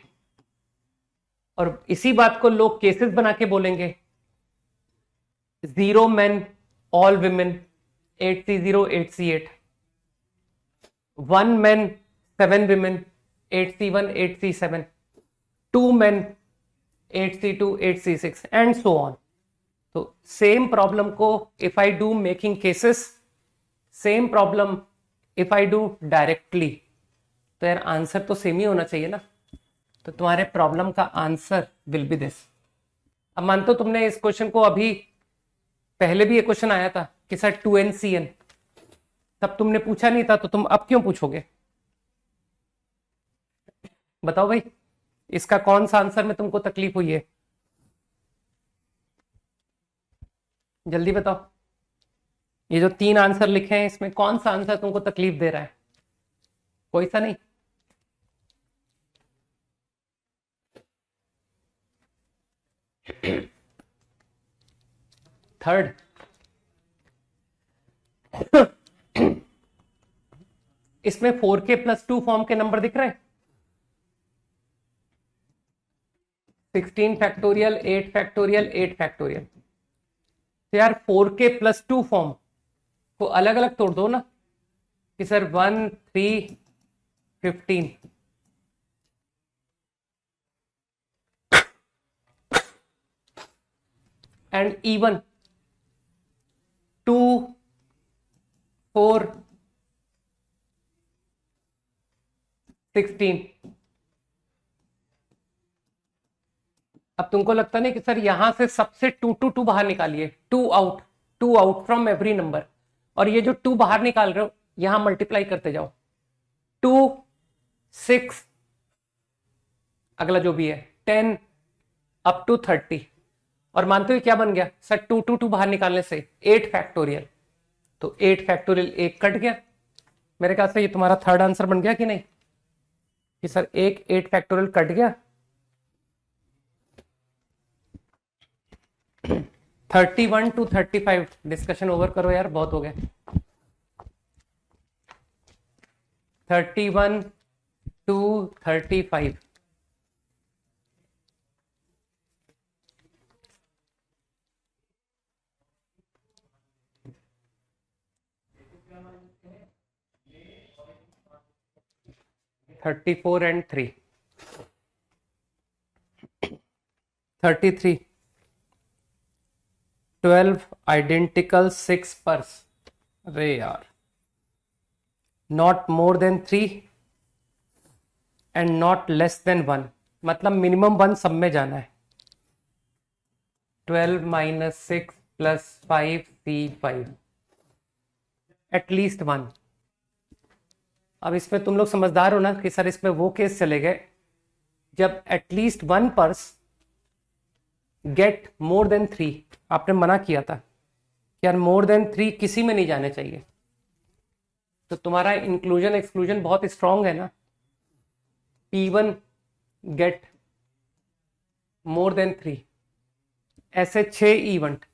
और इसी बात को लोग केसेस बना के बोलेंगे 0 men all women 8C0 8C8, 1 man 7 women 8C1 8C7, 2 men 8C2 8C6 and so on. तो सेम प्रॉब्लम को if I do making cases, same problem if I do directly, तो यार आंसर तो सेम ही होना चाहिए ना। तो तुम्हारे प्रॉब्लम का आंसर विल बी दिस। अब मानते हो तुमने इस क्वेश्चन को, अभी पहले भी एक क्वेश्चन आया था कि सर 2NCN, तब तुमने पूछा नहीं था, तो तुम अब क्यों पूछोगे? बताओ भाई, इसका कौन सा आंसर में तुमको तकलीफ हुई है? जल्दी बताओ, ये जो 3 आंसर लिखे हैं इसमें कौन सा आंसर तुमको तकलीफ दे रहा है? कोई सा नहीं? थर्ड, इसमें 4K+2 फॉर्म के नंबर दिख रहे हैं, 16 फैक्टोरियल 8 फैक्टोरियल 8 फैक्टोरियल। तो यार 4K+2 फॉर्म को अलग अलग तोड़ दो ना, कि सर 1 3 15, एंड इवन 2 4 16। अब तुमको लगता नहीं कि सर यहां से सबसे 2 बाहर निकालिए, 2 आउट फ्रॉम एवरी नंबर, और ये जो 2 बाहर निकाल रहे हो यहां मल्टीप्लाई करते जाओ, 2, 6, अगला जो भी है 10 अप टू 30, और मानते हो क्या बन गया सर, 2 बाहर निकालने से 8 फैक्टोरियल, तो 8 फैक्टोरियल 1 कट गया। मेरे ख्याल से ये तुम्हारा थर्ड आंसर बन गया कि नहीं, कि सर 8 फैक्टोरियल कट गया। 31 to 35 डिस्कशन ओवर करो यार, बहुत हो गया। 31 to 35, and 3, 33, 12 identical 6 पर्स, अरे यार, not more than 3 and not less than 1, मतलब मिनिमम 1 सब में जाना है। 12 minus 6 plus 5 C5, एटलीस्ट 1। अब इसमें तुम लोग समझदार हो ना कि सर इसमें वो केस चले गए जब at least 1 purse gate more than 3, आपने मना किया था कि यार मोर देन 3 किसी में नहीं जाने चाहिए, तो तुम्हारा इंक्लूजन एक्सक्लूजन बहुत स्ट्रांग है ना। P1 गेट मोर देन 3, ऐसे 6 इवेंट,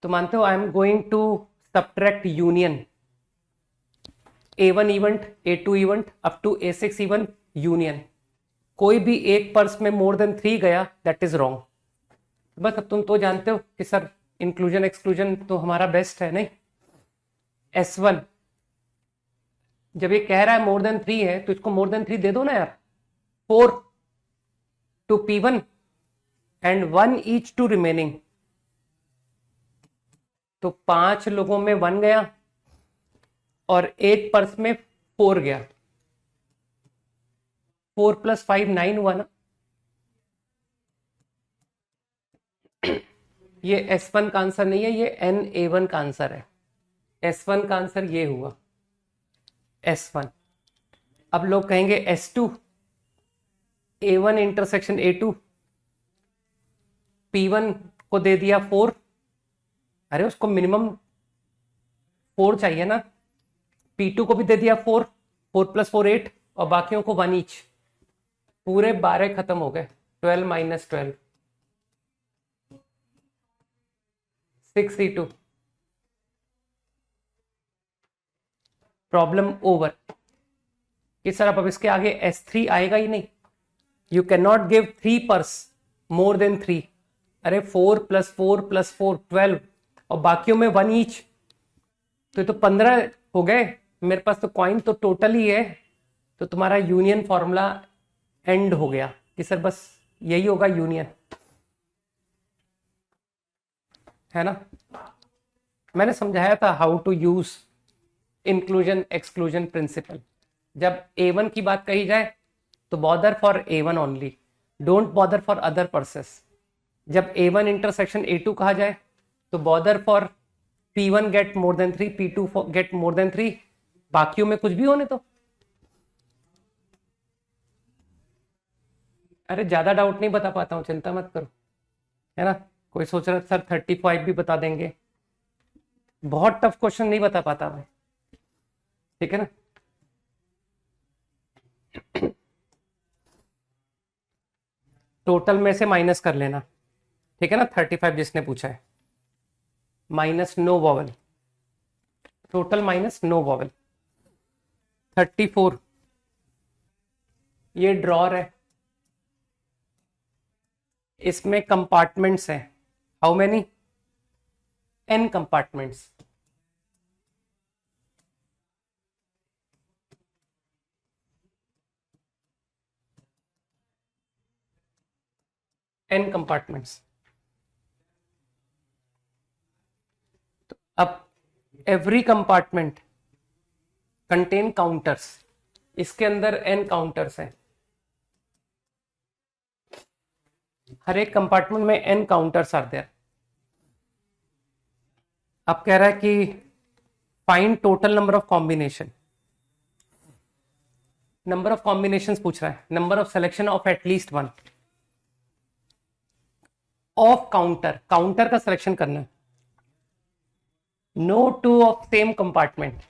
तो मानते हो I am going to subtract union, A1 event, A2 event up to A6 event union, कोई भी एक पर्स में मोर देन 3 गया दैट इज रॉन्ग। बस अब तुम तो जानते हो कि सर इंक्लूजन एक्सक्लूजन तो हमारा बेस्ट है नहीं। S1 जब ये कह रहा है मोर देन 3 है तो इसको मोर देन 3 दे दो ना यार, 4 to P1 and 1 each to remaining, तो 5 लोगों में 1 गया और एक पर्स में 4 गया, 4 + 5 9 हुआ ना। ये S1 का आंसर नहीं है, ये NA1 का आंसर है। S1 का आंसर ये हुआ, S1। अब लोग कहेंगे S2, A1 intersection A2, P1 को दे दिया 4, अरे उसको मिनिमम 4 चाहिए ना, P2 को भी दे दिया 4, 4 + 4 8, और बाकियों को 1 ईच, पूरे 12 खत्म हो गए। 12 - 12 6 C2, प्रॉब्लम ओवर। कि सर अब इसके आगे S3 आएगा ही नहीं, you can not give 3 purse more than 3, अरे 4 + 4 + 4 12, और बाकियों में 1 ईच, तो ये तो 15 हो गए। मेरे पास तो कॉइन तो टोटल ही है, तो तुम्हारा यूनियन फॉर्मूला एंड हो गया कि सर बस यही होगा यूनियन, है ना। मैंने समझाया था how to use inclusion exclusion principle. जब A1 की बात कही जाए तो bother for A1 only, don't bother for other persons. जब A1 इंटरसेक्शन A2 कहा जाए तो bother for P1 get more than 3, P2 get more than 3, बाकियों में कुछ भी होने तो। अरे ज्यादा डाउट नहीं बता पाता हूं, चिंता मत करो, है ना। कोई सोच रहा सर 35 भी बता देंगे, बहुत टफ क्वेश्चन नहीं बता पाता मैं, ठीक है ना। टोटल में से माइनस कर लेना, ठीक है ना। 35 जिसने पूछा है, minus no vowel, total minus no vowel. 34 ये ड्रॉर है, इसमें कंपार्टमेंट्स हैं, how many, n compartments. n compartments. अब एवरी कंपार्टमेंट कंटेन काउंटर्स, इसके अंदर n काउंटर्स हैं, हर एक कंपार्टमेंट में n काउंटर्स आर देयर। अब कह रहा है कि find total number of combination, number of combinations पूछ रहा है, number of selection of at least one of counter, counter का सिलेक्शन करना है। No two of same compartment,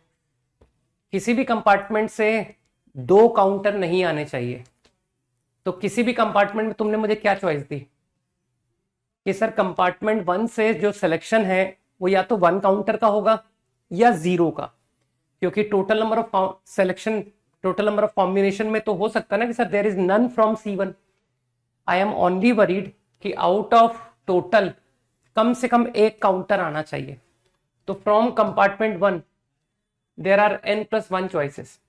किसी भी कंपार्टमेंट से दो काउंटर नहीं आने चाहिए। तो किसी भी कंपार्टमेंट में तुमने मुझे क्या चॉइस दी कि सर कंपार्टमेंट 1 से जो सिलेक्शन है वो या तो 1 काउंटर का होगा या 0 का, क्योंकि total number of selection, total number of combination में तो हो सकता है ना कि sir there is none from C1। I am only worried कि आउट ऑफ टोटल कम से कम एक काउंटर आना चाहिए। तो from compartment 1 there are n+1 choices.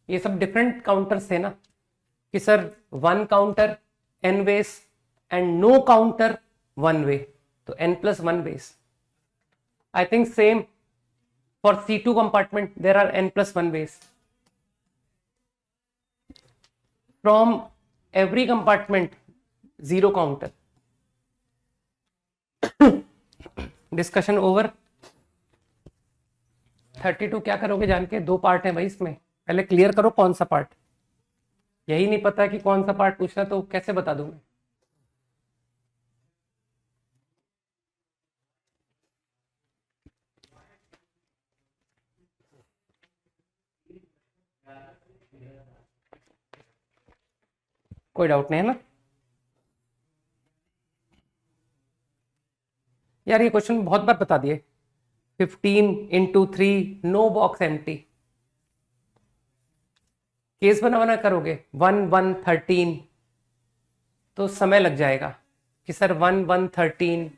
ये सब डिफरेंट काउंटर्स थे ना कि sir 1 counter n ways and no counter 1 way, तो n+1 ways. I think same for C2 compartment there are n+1 ways. From every compartment 0 counter. Discussion over. 32 क्या करोगे जान के, 2 पार्ट है भाई इसमें, पहले क्लियर करो कौन सा पार्ट। यही नहीं पता कि कौन सा पार्ट पूछना तो कैसे बता दूं मैं। कोई डाउट नहीं है ना यार, ये क्वेश्चन बहुत बार बता दिए। 15 × 3 नो बॉक्स एम्प्टी, केस बनाना करोगे 1 1 13 तो समय लग जाएगा कि सर 1 1 13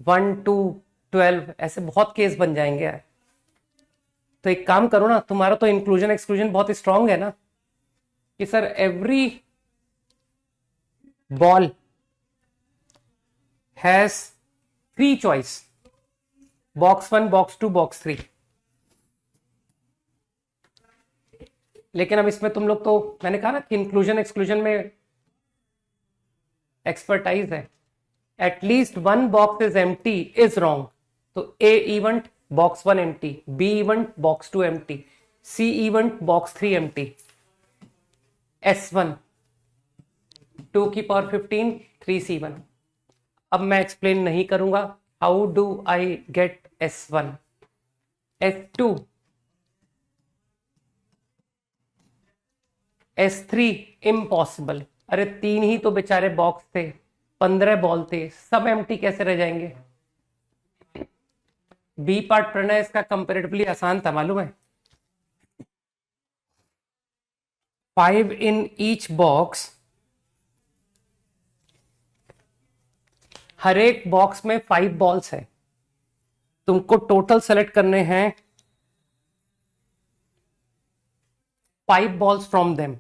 1 2 12 ऐसे बहुत केस बन जाएंगे यार। तो एक काम करो ना, तुम्हारा तो इंक्लूजन एक्सक्लूजन बहुत स्ट्रांग है ना कि sir every ball has 3 choice, box 1 box 2 box 3। लेकिन अब इसमें तुम लोग तो, मैंने कहा ना कि इंक्लूजन एक्सक्लूजन में एक्सपर्टाइज है। At least 1 box is empty is wrong, तो A event box 1 empty, B event box 2 empty, C event box 3 empty, S1 2 की पावर 15 3C1। अब मैं एक्सप्लेन नहीं करूंगा how do I get S1 S2 S3 impossible. अरे 3 ही तो बेचारे बॉक्स थे, 15 बॉल थे, सब एम्प्टी कैसे रह जाएंगे। बी पार्ट पढ़ना इसका कंपेरेटिवली आसान था, मालूम है। 5 इन ईच बॉक्स, हर एक बॉक्स में 5 बॉल्स है, तुमको टोटल सेलेक्ट करने हैं 5 balls from them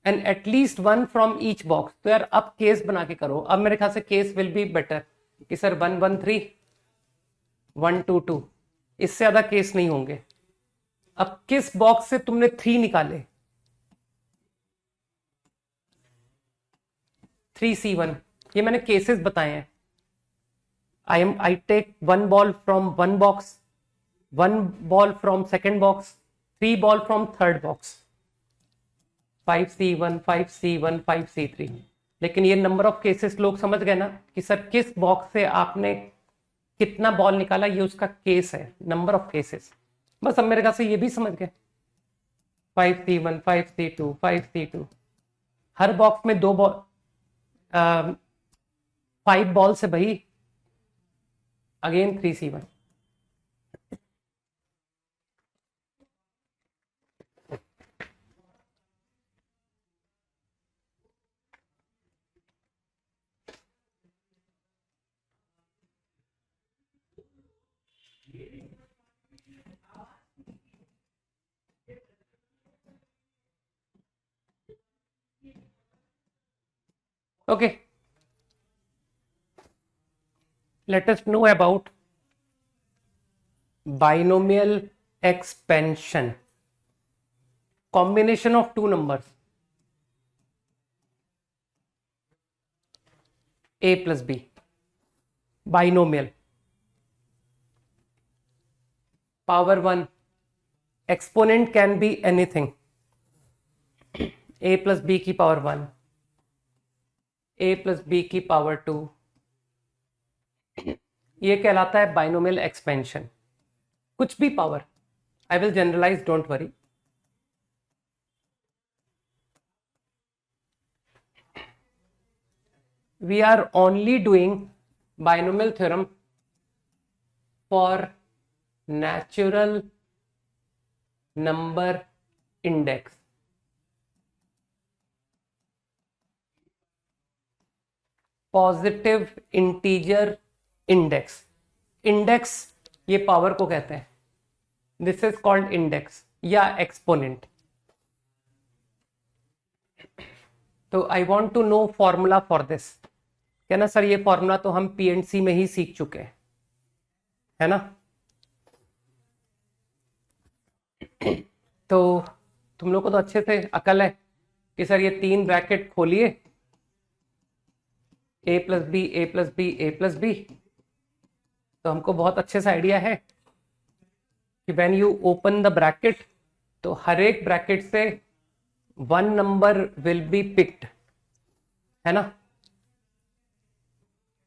and at least 1 from each box. तो यार अब केस बना के करो। अब मेरे ख्याल से केस विल बी बेटर कि सर 1 1 3 1 2 2, इससे ज्यादा केस नहीं होंगे। अब किस बॉक्स से तुमने 3 निकाले, 3C1, ये मैंने केसेस बताए हैं। I take 1 ball from 1 box, 1 ball from second box, 3 ball from third box, 5C1 5C1 5C3। लेकिन ये नंबर ऑफ केसेस लोग समझ गए ना कि सर किस बॉक्स से आपने कितना बॉल निकाला, ये उसका केस है, नंबर ऑफ केसेस। बस अब मेरे ख्याल से ये भी समझ गए। 5C1 5C2 5C2, हर बॉक्स में 2 बॉल 5 बॉल से भाई, again 3C1। Okay, let us know about binomial expansion. combination of two numbers a plus b, binomial, power 1, exponent can be anything, a plus b की पावर 1, a plus b की पावर 2, ये कहलाता है बाइनोमियल एक्सपेंशन. कुछ भी power, I will generalize, don't worry. We are only doing binomial theorem for natural number index. Positive integer index. Index ये पावर को कहते हैं. दिस इज कॉल्ड इंडेक्स या एक्सपोनेंट. तो I want to know formula for this. क्या ना सर, ये फॉर्मूला तो हम पीएनसी में ही सीख चुके हैं, है ना. तो तुम लोग को तो अच्छे से अकल है कि सर ये 3 ब्रैकेट खोलिए, a plus b, a plus b, a plus b. तो हमको बहुत अच्छे से आइडिया है कि when you open the bracket तो हर एक ब्रैकेट से 1 नंबर विल बी पिक्ड, है ना.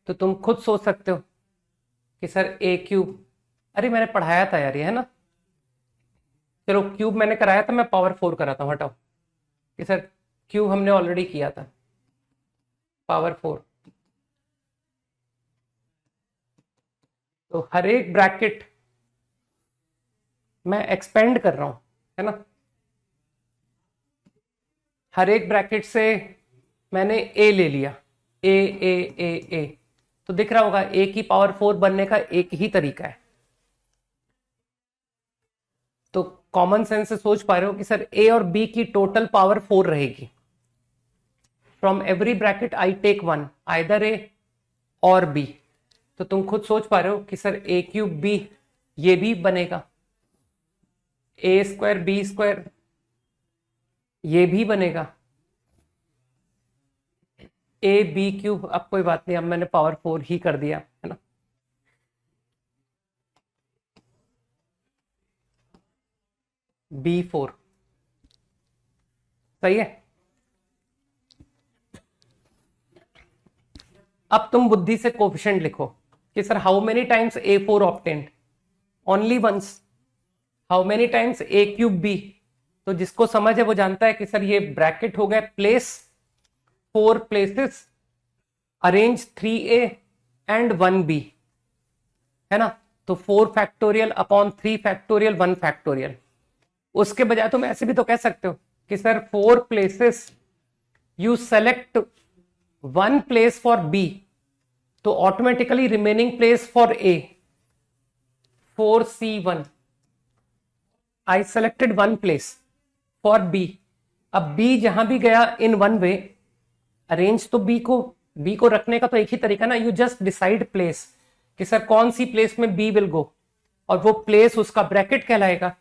तो तुम खुद सोच सकते हो कि सर ए क्यूब, अरे मैंने पढ़ाया था यार ये, है ना. चलो क्यूब मैंने कराया था, मैं पावर 4 कराता हूं, हटाओ. कि सर क्यूब हमने ऑलरेडी किया था, पावर 4. तो हर एक ब्रैकेट मैं एक्सपेंड कर रहा हूं, है ना. हर एक ब्रैकेट से मैंने ए ले लिया, ए ए ए ए. तो दिख रहा होगा ए की पावर 4 बनने का एक ही तरीका है. तो कॉमन सेंस से सोच पा रहे हो कि सर ए और बी की टोटल पावर 4 रहेगी. From every bracket I take 1, either A or B. तो तुम खुद सोच पा रहे हो कि सर ए क्यूब बी ये भी बनेगा, ए स्क्वायर बी स्क्वायर ये भी बनेगा, ए बी क्यूब. अब कोई बात नहीं, अब मैंने पावर 4 ही कर दिया, है ना. B4 सही है. अब तुम बुद्धि से कोफिशिएंट लिखो कि sir how many times A4 obtained, only once. How many times a cube b, तो जिसको समझ है वो जानता है कि सर ये ब्रैकेट हो गए place 4 places, arrange 3A and 1B, है ना. तो 4 फैक्टोरियल अपॉन 3 फैक्टोरियल 1 फैक्टोरियल. उसके बजाय तुम ऐसे भी तो कह सकते हो कि sir 4 places you select 1 place for B, तो automatically remaining place for A 4C1. I selected 1 place for B. अब बी जहां भी गया इन 1 वे, अरेंज तो बी को रखने का तो एक ही तरीका ना, यू जस्ट डिसाइड प्लेस कि सर कौन सी प्लेस में बी विल गो, और वो प्लेस उसका ब्रैकेट कहलाएगा.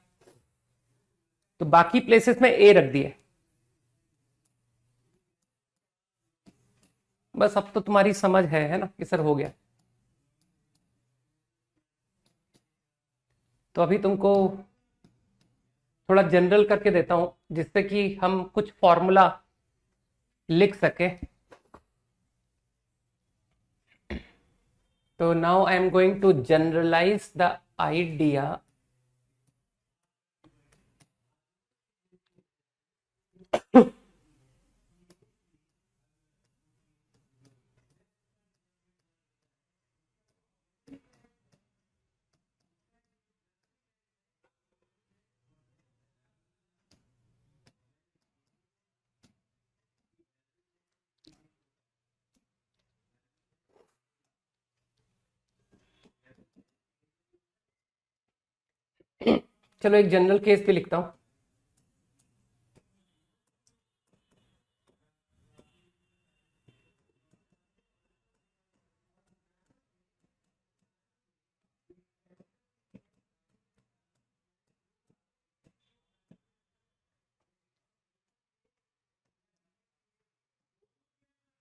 तो बाकी प्लेसेस में ए रख दिए. बस अब तो तुम्हारी समझ है ना कि सर हो गया. तो अभी तुमको थोड़ा जनरल करके देता हूं जिससे कि हम कुछ फॉर्मूला लिख सके. तो now I am going to generalize the idea. चलो एक जनरल केस भी लिखता हूं.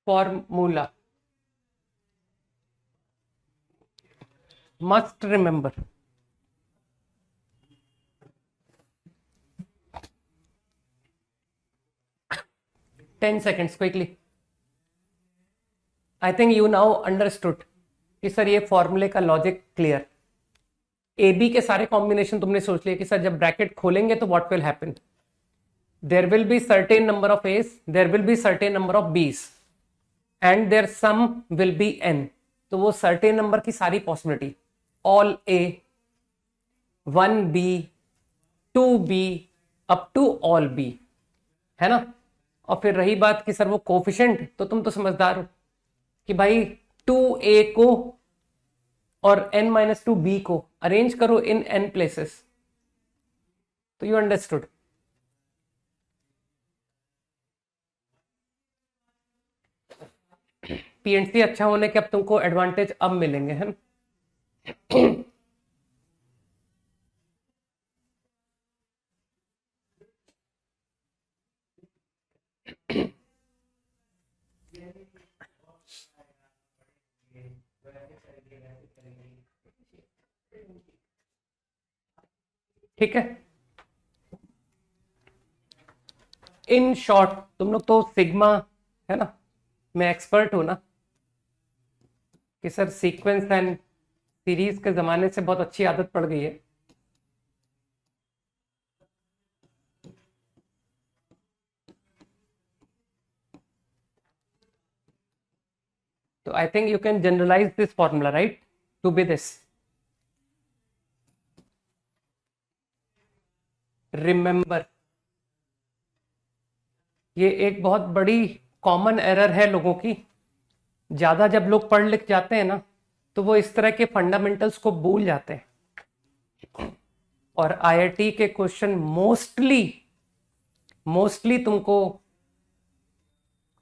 formula must remember. Ten seconds quickly. I think you now understood कि सर ये फॉर्मूले का लॉजिक क्लियर. ए बी के सारे कॉम्बिनेशन तुमने सोच लिया कि सर जब ब्रैकेट खोलेंगे तो what will happen. There will be certain number of A's, there will be certain number of B's and there some will be n. तो वो सर्टेन नंबर की सारी possibility, all A, 1b, 2b up to all b, है ना. और फिर रही बात कि सर वो कोफिशिएंट, तो तुम तो समझदार हो कि भाई 2a को और n-2b को अरेंज करो इन n प्लेसेस. तो यू अंडरस्टूड. पीएनसी अच्छा होने के अब तुमको एडवांटेज अब मिलेंगे, है ना. ठीक है. इन शॉर्ट तुम लोग तो सिग्मा, है ना, मैं एक्सपर्ट हूं ना कि सर सीक्वेंस एंड सीरीज के जमाने से बहुत अच्छी आदत पड़ गई है. तो I think you can generalize this formula right to be this. Remember, ये एक बहुत बड़ी कॉमन एरर है लोगों की. ज्यादा जब लोग पढ़ लिख जाते हैं ना तो वो इस तरह के फंडामेंटल्स को भूल जाते हैं. और आईआईटी के क्वेश्चन मोस्टली तुमको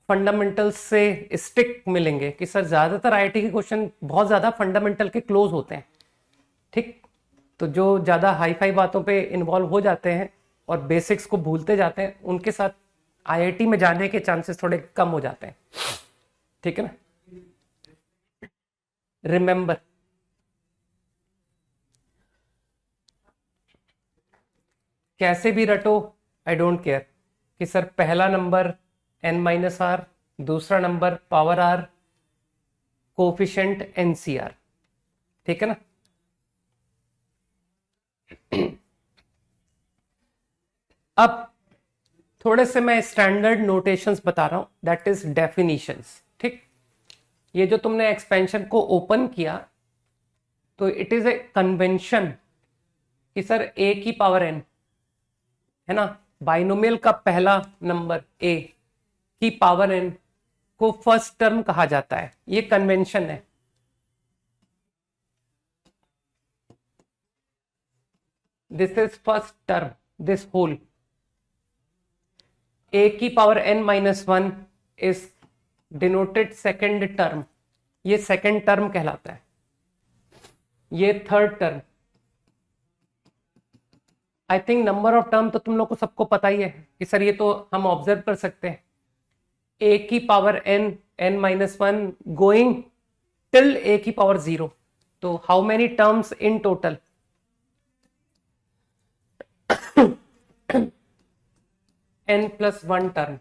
फंडामेंटल्स से स्टिक मिलेंगे कि सर ज्यादातर आईआईटी के क्वेश्चन बहुत ज्यादा फंडामेंटल के क्लोज होते हैं. ठीक. तो जो ज्यादा हाई फाई बातों पे इन्वॉल्व हो जाते हैं और बेसिक्स को भूलते जाते हैं, उनके साथ आईआईटी में जाने के चांसेस थोड़े कम हो जाते हैं. ठीक है ना. रिमेंबर, कैसे भी रटो, आई डोंट केयर कि सर पहला नंबर n-r, दूसरा number power r, coefficient NCr. ठीक है ना. अब थोड़े से मैं स्टैंडर्ड नोटेशंस बता रहा हूं, दैट इज डेफिनेशंस. ठीक. ये जो तुमने एक्सपेंशन को ओपन किया तो इट इज ए कन्वेंशन कि सर a की पावर n, है ना, बाइनोमियल का पहला नंबर a की पावर n को फर्स्ट टर्म कहा जाता है. ये कन्वेंशन है. This is first term, this whole. a की power n-1 is denoted second term. ये सेकेंड टर्म कहलाता है. ये third term. I think number of term तो तुम लोग को सबको पता ही है कि सर ये तो हम ऑब्जर्व कर सकते हैं. a की power n-1 going till a की पावर 0. तो how many terms in total? n+1 term.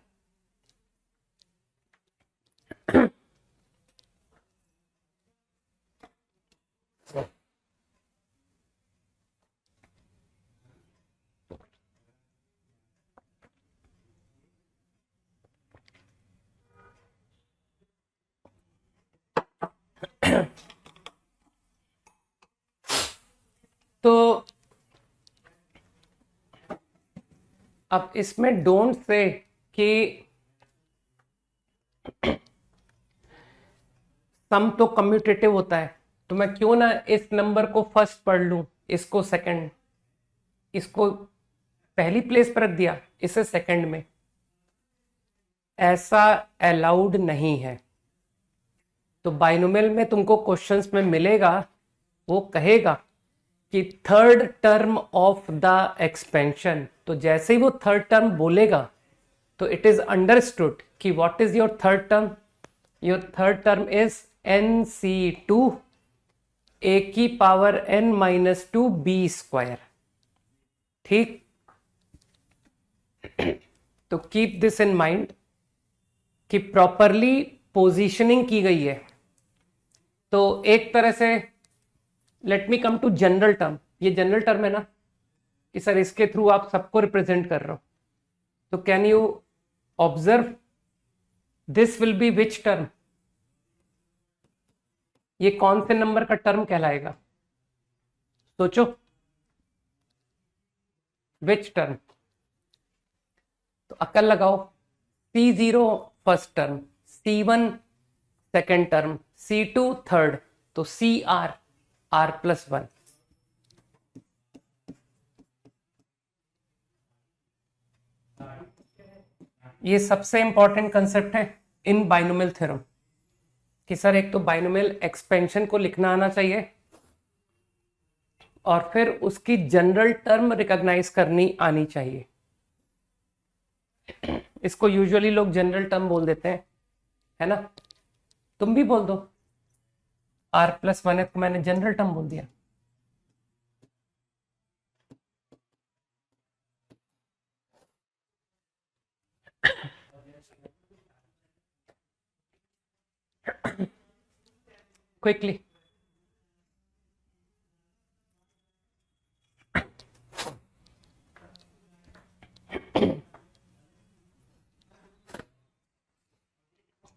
तो अब इसमें डोंट से कि सम तो कम्यूटेटिव होता है, तो मैं क्यों ना इस नंबर को फर्स्ट पढ़ लूं, इसको सेकंड, इसको पहली प्लेस पर रख दिया, इसे सेकंड में. ऐसा अलाउड नहीं है. तो बाइनोमियल में तुमको क्वेश्चंस में मिलेगा, वो कहेगा कि third term of the expansion. तो जैसे ही वो थर्ड टर्म बोलेगा तो इट इज अंडरस्टूड कि what is your third term, your third term is NC2 a की पावर n-2 b²। ठीक, तो कीप दिस इन माइंड कि प्रॉपरली पोजीशनिंग की गई है। तो एक तरह से let me come to general term. ये जनरल टर्म है ना कि सर इसके थ्रू आप सबको रिप्रेजेंट कर रहे हो, तो can you observe this will be which term? ये कौन से नंबर का टर्म कहलाएगा? सोचो, विच टर्म? तो अक्ल लगाओ। C0 first term, C1 second term, C2 third, तो CR R+1। ये सबसे इंपॉर्टेंट कंसेप्ट है इन बाइनोमियल थ्योरम कि सर एक तो बाइनोमियल एक्सपेंशन को लिखना आना चाहिए और फिर उसकी जनरल टर्म रिकॉग्नाइज करनी आनी चाहिए। इसको यूजुअली लोग जनरल टर्म बोल देते हैं, है ना? तुम भी बोल दो, R+1 है तो मैंने जनरल टर्म बोल दिया। क्विकली,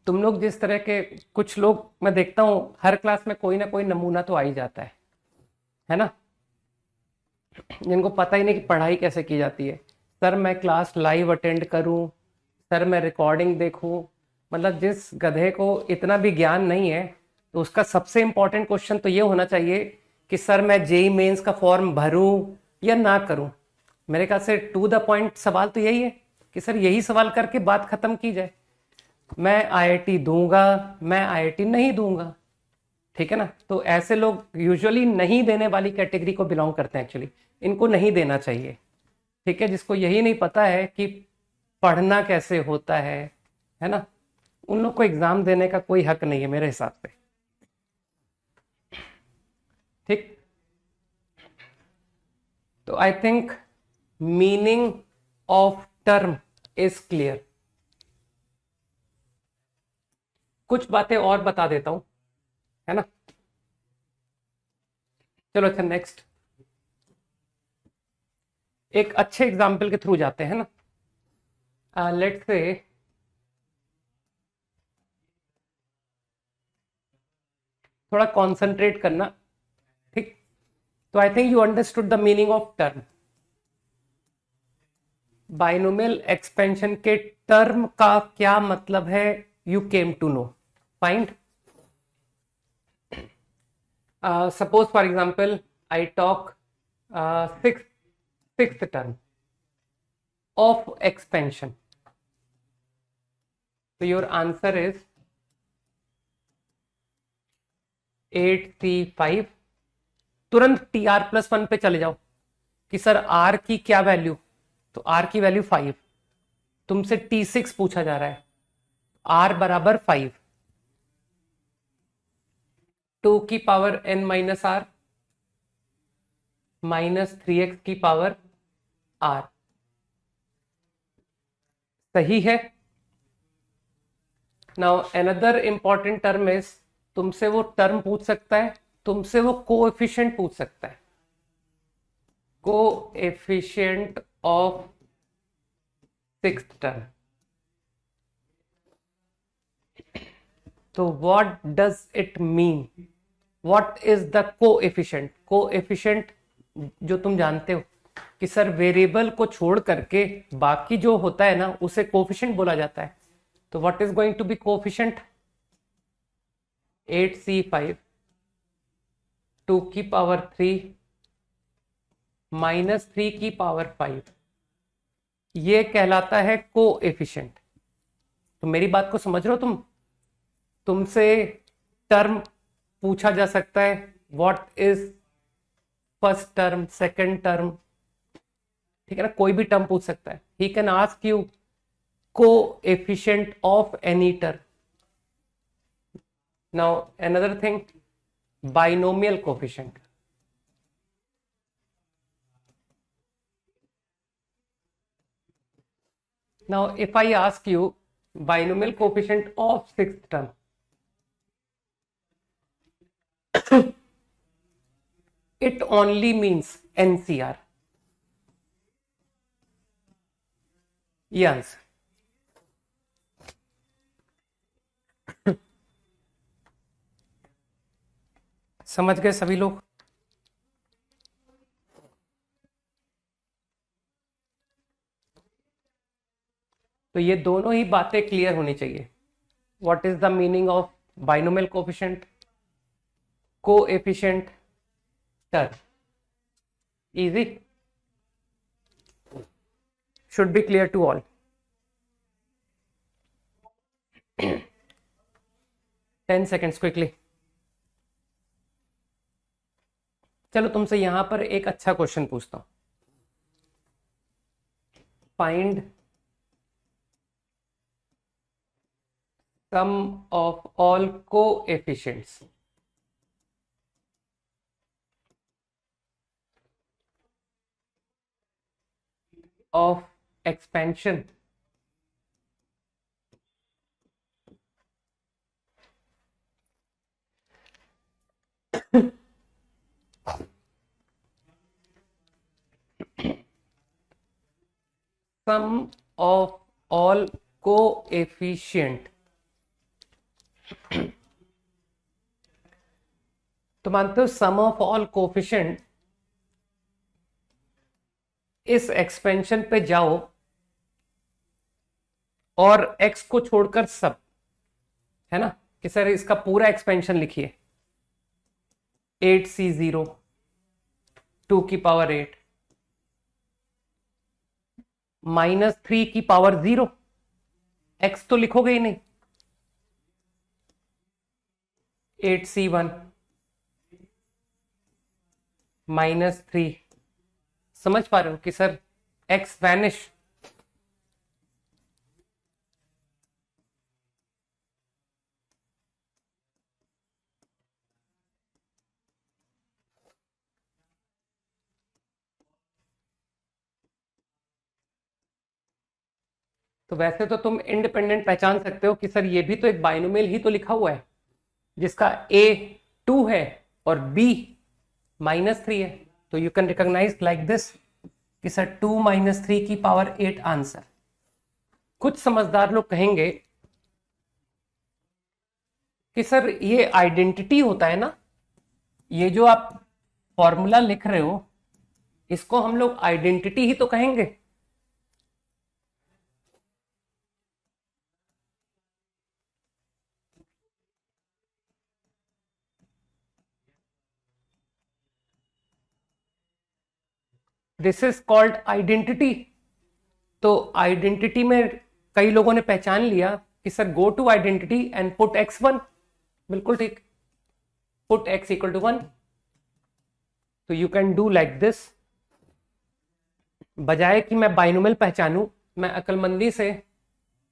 तुम लोग जिस तरह के, कुछ लोग मैं देखता हूं हर क्लास में कोई ना कोई नमूना तो आ ही जाता है ना? जिनको पता ही नहीं कि पढ़ाई कैसे की जाती है। सर मैं क्लास लाइव अटेंड करूं, सर मैं रिकॉर्डिंग देखूं। मतलब जिस गधे को इतना भी ज्ञान नहीं है तो उसका सबसे इंपॉर्टेंट क्वेश्चन तो ये होना चाहिए कि सर मैं जेई मेंस का फॉर्म भरूं या ना करूं। मेरे ख्याल से टू द पॉइंट सवाल तो यही है कि सर यही सवाल करके बात खत्म की जाए। मैं आईआईटी दूंगा, मैं आईआईटी नहीं दूंगा, ठीक है ना? तो ऐसे लोग यूजुअली नहीं देने वाली कैटेगरी को बिलोंग करते हैं। एक्चुअली इनको नहीं देना चाहिए, ठीक है? जिसको यही नहीं पता है कि पढ़ना कैसे होता है ना? उन लोग को एग्जाम देने का कोई हक नहीं है मेरे हिसाब से, ठीक? तो I think meaning of term is clear. कुछ बातें और बता देता हूं, है ना? चलो अच्छा, नेक्स्ट एक अच्छे एग्जाम्पल के थ्रू जाते हैं ना। लेट्स से थोड़ा कॉन्सेंट्रेट करना, ठीक? तो I think you understood the meaning of term. Binomial expansion के टर्म का क्या मतलब है, you came to know. Find suppose for example I talk sixth term of expansion, so your answer is 8C5। तुरंत TR+1 पे चले जाओ कि सर R की क्या वैल्यू, तो R की वैल्यू 5। तुमसे T6 पूछा जा रहा है, R बराबर 5, 2 की पावर n-r -3x की पावर r। सही है? Now another important term is, तुमसे वो टर्म पूछ सकता है, तुमसे वो कोएफिशिएंट पूछ सकता है, कोएफिशिएंट ऑफ सिक्स्थ टर्म। तो what does it mean? What is the coefficient? Coefficient जो तुम जानते हो कि सर वेरिएबल को छोड़ करके बाकी जो होता है ना उसे कोएफिशिएंट बोला जाता है। तो what is going to be coefficient? 8C5, 2 की पावर 3 -3 की पावर 5, ये कहलाता है कोएफिशिएंट। तो मेरी बात को समझ रहे हो तुम? तुमसे टर्म पूछा जा सकता है, what is first term, second term, ठीक है ना? कोई भी टर्म पूछ सकता है। He can ask you coefficient of any term, Now another thing, binomial coefficient. Now if I ask you binomial coefficient of sixth term, it only means NCR. ये आंसर। समझ गए सभी लोग? तो ये दोनों ही बातें क्लियर होनी चाहिए। What is the meaning of binomial coefficient, coefficient term? Easy, should be clear to all. 10 seconds quickly. चलो तुमसे यहां पर एक अच्छा क्वेश्चन पूछता हूं। Find sum of all coefficients of expansion sum of all coefficient। तो मानते हो सम ऑफ ऑल कोएफिशिएंट, इस एक्सपेंशन पे जाओ और x को छोड़कर सब, है ना, कि सर इसका पूरा एक्सपेंशन लिखिए। 8c0 2 की पावर 8 -3 की पावर 0, x तो लिखोगे ही नहीं। 8c1 -3, समझ पा रहे हो कि सर x वैनिश। तो वैसे तो तुम इंडिपेंडेंट पहचान सकते हो कि सर ये भी तो एक बाइनोमियल ही तो लिखा हुआ है, जिसका a 2 है और b -3 है। तो you can recognize like this कि सर 2 - 3 की पावर 8 आंसर। कुछ समझदार लोग कहेंगे कि सर ये आइडेंटिटी होता है ना, ये जो आप फॉर्मूला लिख रहे हो इसको हम लोग आइडेंटिटी ही तो कहेंगे। This is called identity. तो आइडेंटिटी में कई लोगों ने पहचान लिया कि sir go to identity and put x1। बिल्कुल ठीक, पुट x इक्वल टू 1। तो you can do like this. बजाय कि मैं बाइनोमियल पहचानूं, मैं अकलमंदी से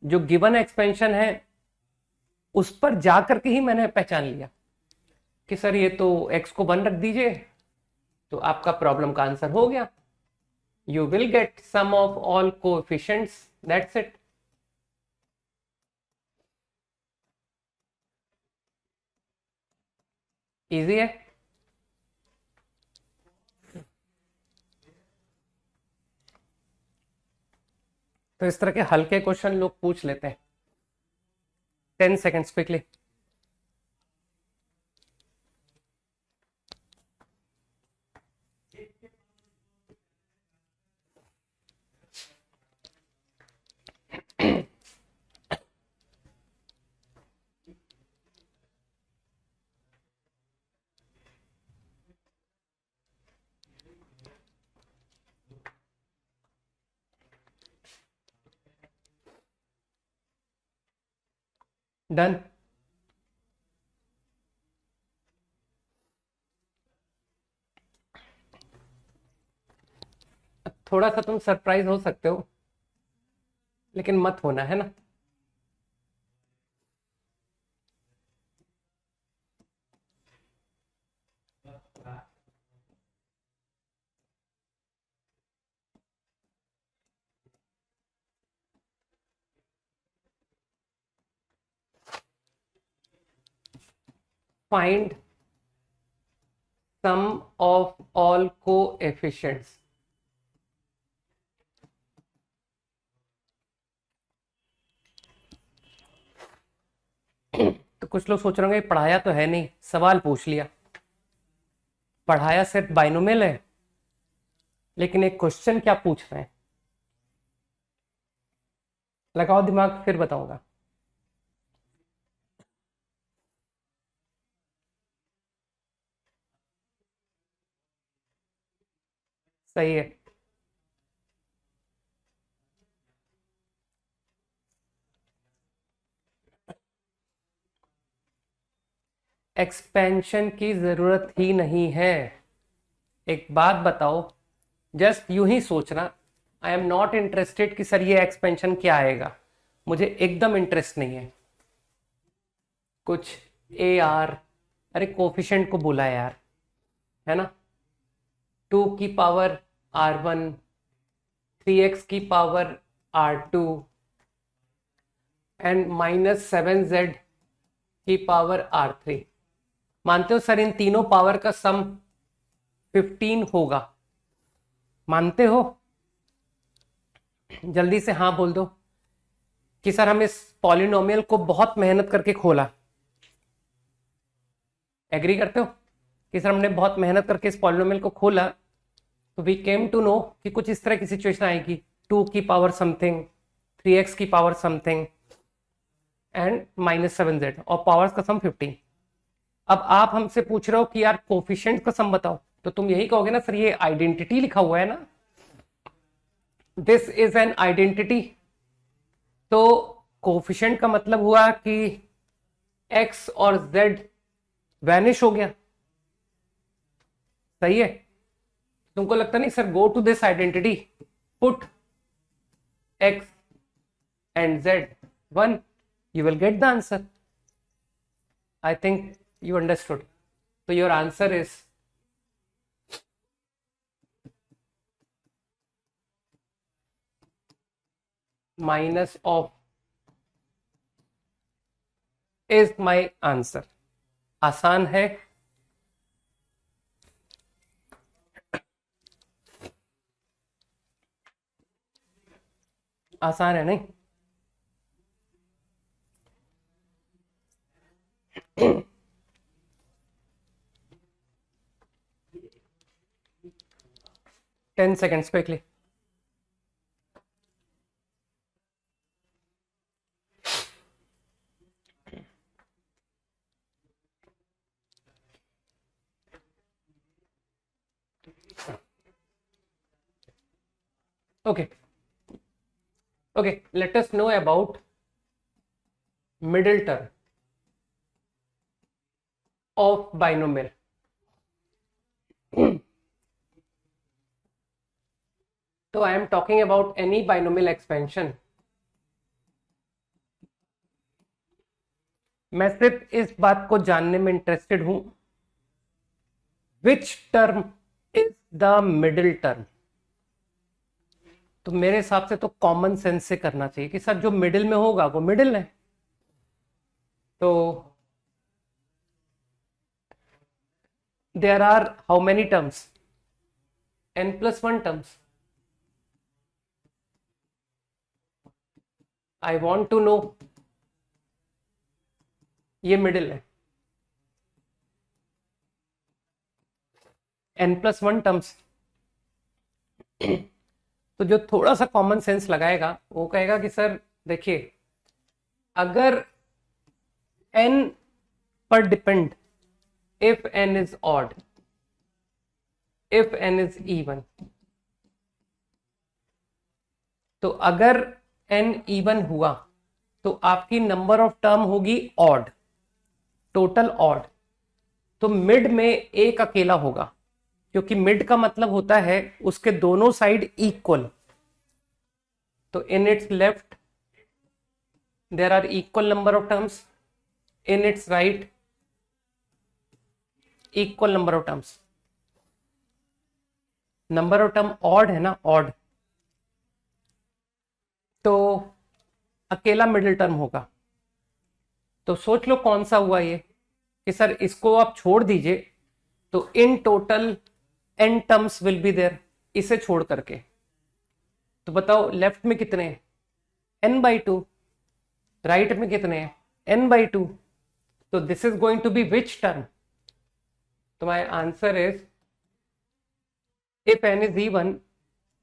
जो गिवन एक्सपेंशन है उस पर जाकर के ही मैंने पहचान लिया कि सर ये तो x को 1 रख दीजिए, तो आपका प्रॉब्लम का आंसर हो गया। You will get sum of all coefficients, that's it। Easy है। तो इस तरह के हल्के क्वेश्चन लोग पूछ लेते हैं। 10 seconds क्विकली। डन। थोड़ा सा तुम सरप्राइज हो सकते हो, लेकिन मत होना, है ना। Find sum of all coefficients. तो कुछ लोग सोच रहे होंगे पढ़ाया तो है नहीं, सवाल पूछ लिया। पढ़ाया सिर्फ बाइनोमियल है, लेकिन एक क्वेश्चन क्या पूछ रहे हैं, लगाओ दिमाग फिर बताऊंगा। सही है। एक्सपेंशन की जरूरत ही नहीं है। एक बात बताओ, जस्ट यूं ही सोचना, आई एम नॉट इंटरेस्टेड कि सर ये एक्सपेंशन क्या आएगा, मुझे एकदम इंटरेस्ट नहीं है। कुछ ए आर, अरे कोफिशिएंट को बोला यार, है ना, 2 की पावर R1, 3x की पावर R2 एंड -7z की पावर R3। मानते हो सर इन तीनों पावर का सम 15 होगा, मानते हो? जल्दी से हाँ बोल दो कि सर हम इस पॉलिनोमियल को बहुत मेहनत करके खोला। एग्री करते हो कि सर हमने बहुत मेहनत करके इस पॉलिनोमियल को खोला, तो वी केम टू नो कि कुछ इस तरह की सिचुएशन आएगी, 2 की पावर समथिंग, 3x की पावर समथिंग एंड -7z और पावर्स का सम 15। अब आप हमसे पूछ रहे हो कि यार कोफिशिएंट का सम बताओ, तो तुम यही कहोगे ना सर ये आइडेंटिटी लिखा हुआ है ना, दिस इज एन आइडेंटिटी। तो कोफिशिएंट का मतलब हुआ कि x और z वैनिश हो गया। सही है। तुमको लगता नहीं sir go to this identity, put x and z 1, you will get the answer. I think you understood. So your answer is minus of is my answer. आसान है। आसान है नहीं? 10 seconds quickly. Okay. Okay, let us know about middle term of binomial. So I am talking about any binomial expansion. मैं सिर्फ इस बात को जानने में इंटरेस्टेड हूं, which term is the middle term. तो मेरे हिसाब से तो कॉमन सेंस से करना चाहिए कि सर जो मिडिल में होगा वो मिडिल है। तो there are how many terms? n+1 terms. I want to know, ये मिडिल है, n+1 टर्म्स। तो जो थोड़ा सा कॉमन सेंस लगाएगा वो कहेगा कि सर देखिए, अगर n पर depend, if n is odd, if n is even, तो अगर n इवन हुआ तो आपकी नंबर ऑफ टर्म होगी ऑड, टोटल ऑड। तो मिड में एक अकेला होगा, क्योंकि मिड का मतलब होता है उसके दोनों साइड इक्वल। तो in its left there are equal number of terms, in its right equal number of terms. Number of term odd है ना, ऑड, तो अकेला मिडिल टर्म होगा। तो सोच लो कौन सा हुआ ये, कि सर इसको आप छोड़ दीजिए तो in total n terms will be there, इसे छोड़ करके। तो बताओ लेफ्ट में कितने हैं, n/2, राइट में कितने हैं, n/2। तो this is going to be which term? तो my answer is if n is even,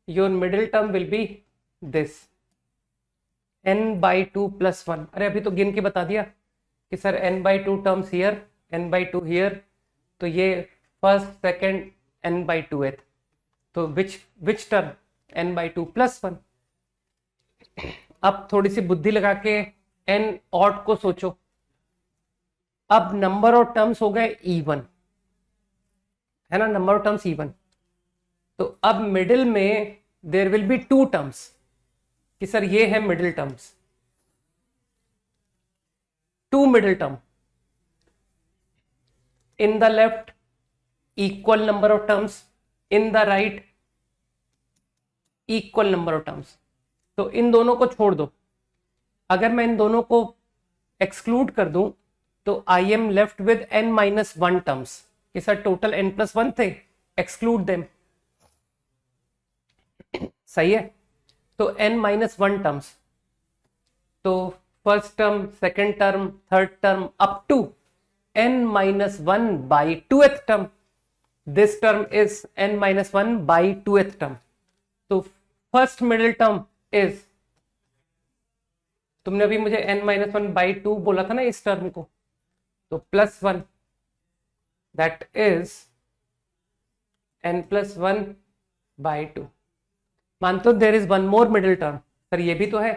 your middle term will be this n/2 plus 1। अरे अभी तो गिन के बता दिया कि sir n/2 terms here, n/2 here, तो ये फर्स्ट सेकंड n/2 है। तो विच टर्म, n/2 plus 1। अब थोड़ी सी बुद्धि लगा के n ऑड को सोचो। अब नंबर ऑफ टर्म्स हो गए इवन, है ना, नंबर ऑफ टर्म्स इवन। तो अब मिडिल में देयर विल बी 2 टर्म्स, कि सर ये है middle terms, 2 middle term. In the left equal number of terms, in the right equal number of terms. तो इन दोनों को छोड़ दो। अगर मैं इन दोनों को एक्सक्लूड कर दूं तो I am left with n-1 terms, कि सर टोटल n+1 थे, एक्सक्लूड देम। सही है। तो n-1 टर्म्स, तो first term, second term, third term, up to n-1/2th term. This term is n-1/2th term. तो फर्स्ट मिडिल टर्म इज, तुमने अभी मुझे n-1/2 बोला था ना इस टर्म को, तो +1, दैट इज n+1/2। मानते हो there is one more middle term, sir ये भी तो है।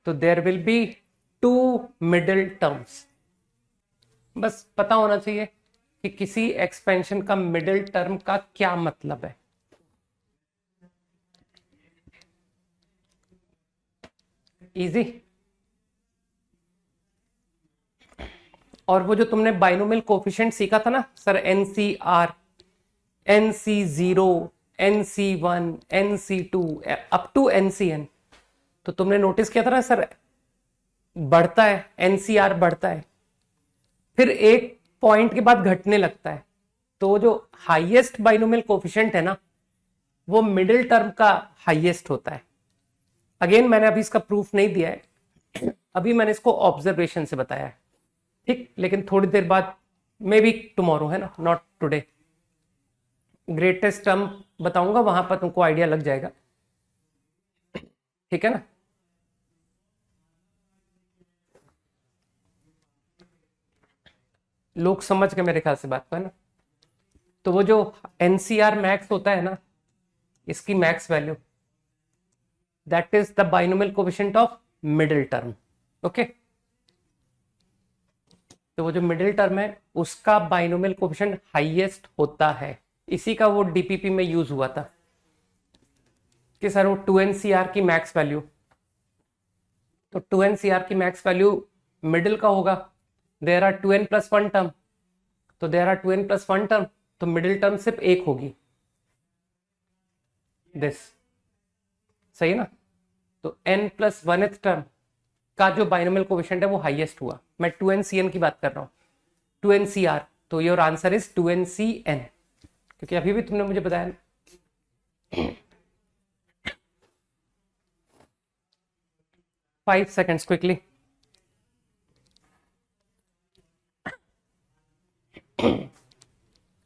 तो there will be 2 middle terms. बस पता होना चाहिए कि किसी एक्सपेंशन का मिडिल टर्म का क्या मतलब है। इजी। और वो जो तुमने बाइनोमियल कोफिशिएंट सीखा था ना sir, NCR, NC0, NC1, NC2 up to NCN, तो तुमने नोटिस किया था ना सर, बढ़ता है, NCR बढ़ता है, फिर एक पॉइंट के बाद घटने लगता है। तो जो हाईएस्ट बाइनोमियल कोफिशिएंट है ना, वो मिडिल टर्म का हाईएस्ट होता है। अगेन मैंने अभी इसका प्रूफ नहीं दिया है, अभी मैंने इसको ऑब्जर्वेशन से बताया है, ठीक। लेकिन थोड़ी देर बाद, मे बी टुमारो, है ना, नॉट टुडे, ग्रेटेस्ट टर्म बताऊंगा, वहां पर तुमको आइडिया लग जाएगा, ठीक है ना। लोग समझ के मेरे ख्याल से बात को, है ना। तो वो जो NCR मैक्स होता है ना, इसकी max value, that is the binomial coefficient of middle term. Okay. तो वो जो मिडिल टर्म है उसका बाइनोमियल कोफिशिएंट हाईएस्ट होता है। इसी का वो डीपीपी में यूज हुआ था कि सर वो 2NCR की मैक्स वैल्यू, तो 2NCR की मैक्स वैल्यू मिडिल का होगा। देयर आर 2n+1 टर्म, तो देयर आर 2n+1 टर्म, तो मिडिल टर्म सिर्फ एक होगी, दिस। सही है ना। तो n+1th टर्म का जो बाइनोमियल कोफिशिएंट है वो हाईएस्ट हुआ। मैं 2NCN की बात कर रहा हूं, 2NCR, तो योर आंसर इज 2NCN, क्योंकि अभी भी तुमने मुझे बताया 5 seconds क्विकली।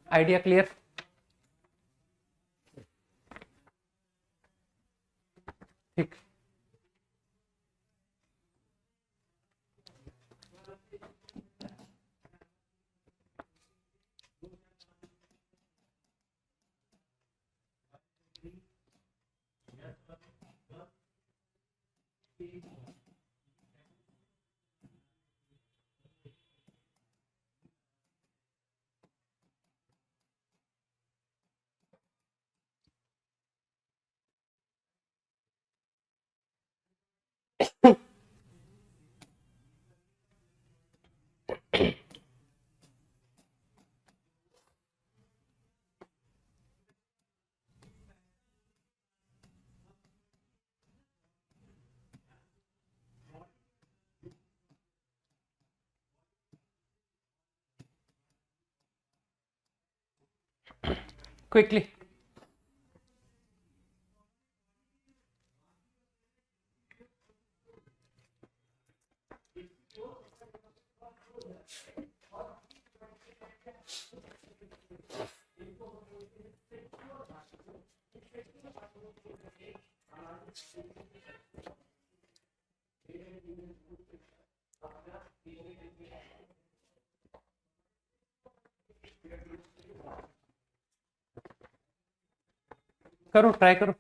Idea clear? ठीक। क्विकली। करो, ट्राई करो।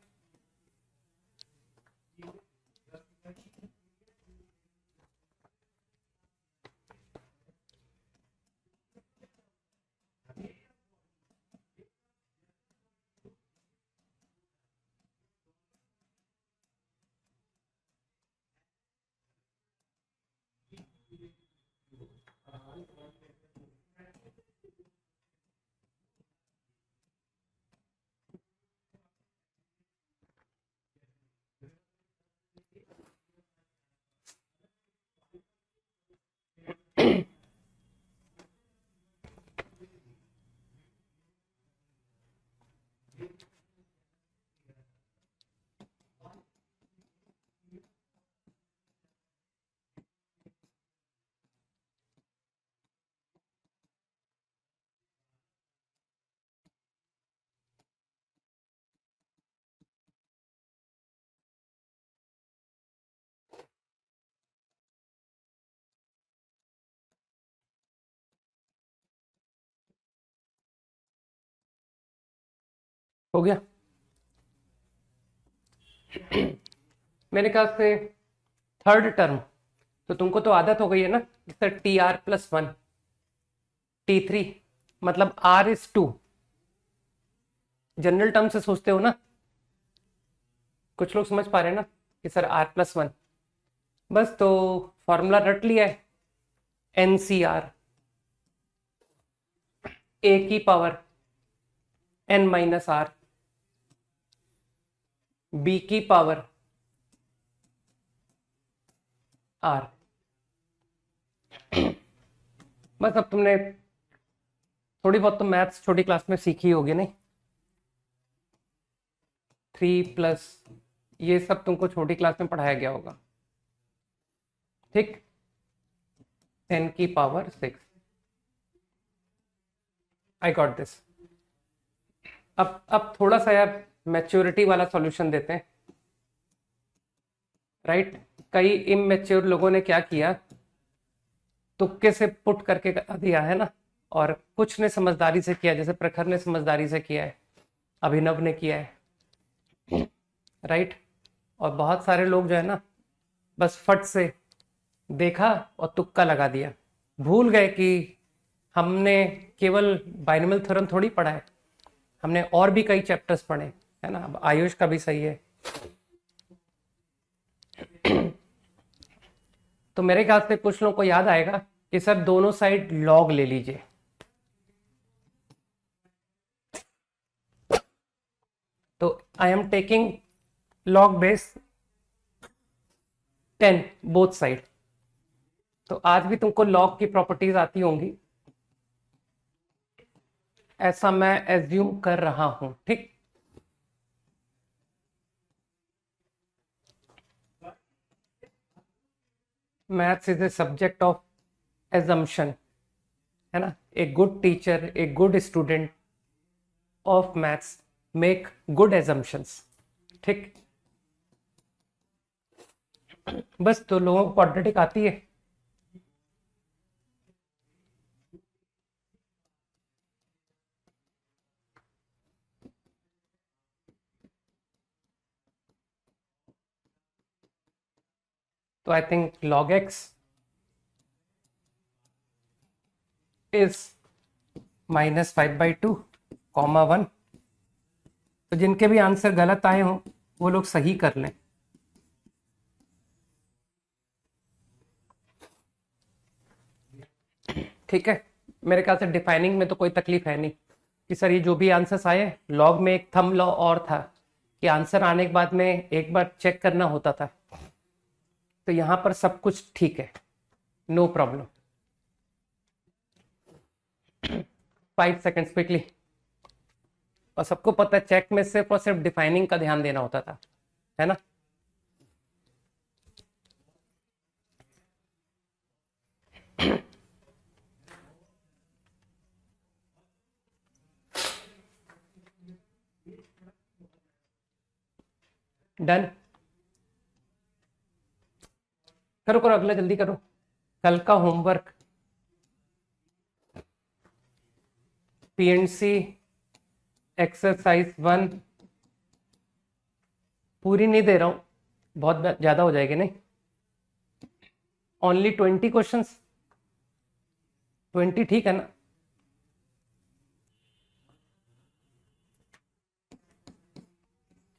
हो गया मेरे ख्याल से थर्ड टर्म तो तुमको तो आदत हो गई है ना, सर TR+1 T3 मतलब R/2 जनरल टर्म से सोचते हो ना, कुछ लोग समझ पा रहे हैं ना कि सर R+1, बस तो फॉर्मूला रट लिया है, NCR A⁻n−R B⁻R। बस अब तुमने थोड़ी बहुत तो मैथ्स छोटी क्लास में सीखी होगी नहीं, 3+ ये सब तुमको छोटी क्लास में पढ़ाया गया होगा, ठीक। 10⁶ आई गॉट दिस। अब थोड़ा सा यार मैच्योरिटी वाला सॉल्यूशन देते हैं, राइट। कई इमेच्योर लोगों ने क्या किया, तुक्के से पुट करके दिया है ना, और कुछ ने समझदारी से किया, जैसे प्रखर ने समझदारी से किया है, अभिनव ने किया है, राइट। और बहुत सारे लोग जो है ना बस फट से देखा और तुक्का लगा दिया, भूल गए कि हमने केवल बाइनोमियल थ्योरम थोड़ी पढ़ा है, हमने और भी कई चैप्टर्स पढ़े है ना। अब आयुष का भी सही है। तो मेरे ख्याल से कुछ लोगों को याद आएगा कि सर दोनों साइड लॉग ले लीजिए, तो I am taking log base 10 both side. तो आज भी तुमको लॉग की प्रॉपर्टीज आती होंगी, ऐसा मैं एज्यूम कर रहा हूं, ठीक। Maths is a subject of assumption, है ना। A good teacher, a good student of maths make good assumptions, ठीक। बस तो लोगों को क्वाड्रेटिक आती है, तो I think log x is -5/2, 1। तो जिनके भी आंसर गलत आए हों वो लोग सही कर लें। ठीक है, मेरे ख्याल से डिफाइनिंग में तो कोई तकलीफ है नहीं कि सर ये जो भी आंसर्स आए, लॉग में एक थंब लॉ और था कि आंसर आने के बाद में एक बार चेक करना होता था, तो यहां पर सब कुछ ठीक है, नो प्रॉब्लम। 5 seconds quickly. और सबको पता है चेक में सिर्फ और सिर्फ डिफाइनिंग का ध्यान देना होता था, है ना। डन, करो करो अगला जल्दी करो। कल का होमवर्क पीएनसी एक्सरसाइज 1 पूरी नहीं दे रहा हूं, बहुत ज्यादा हो जाएगी। नहीं, ओनली 20 क्वेश्चंस, 20 ठीक है ना।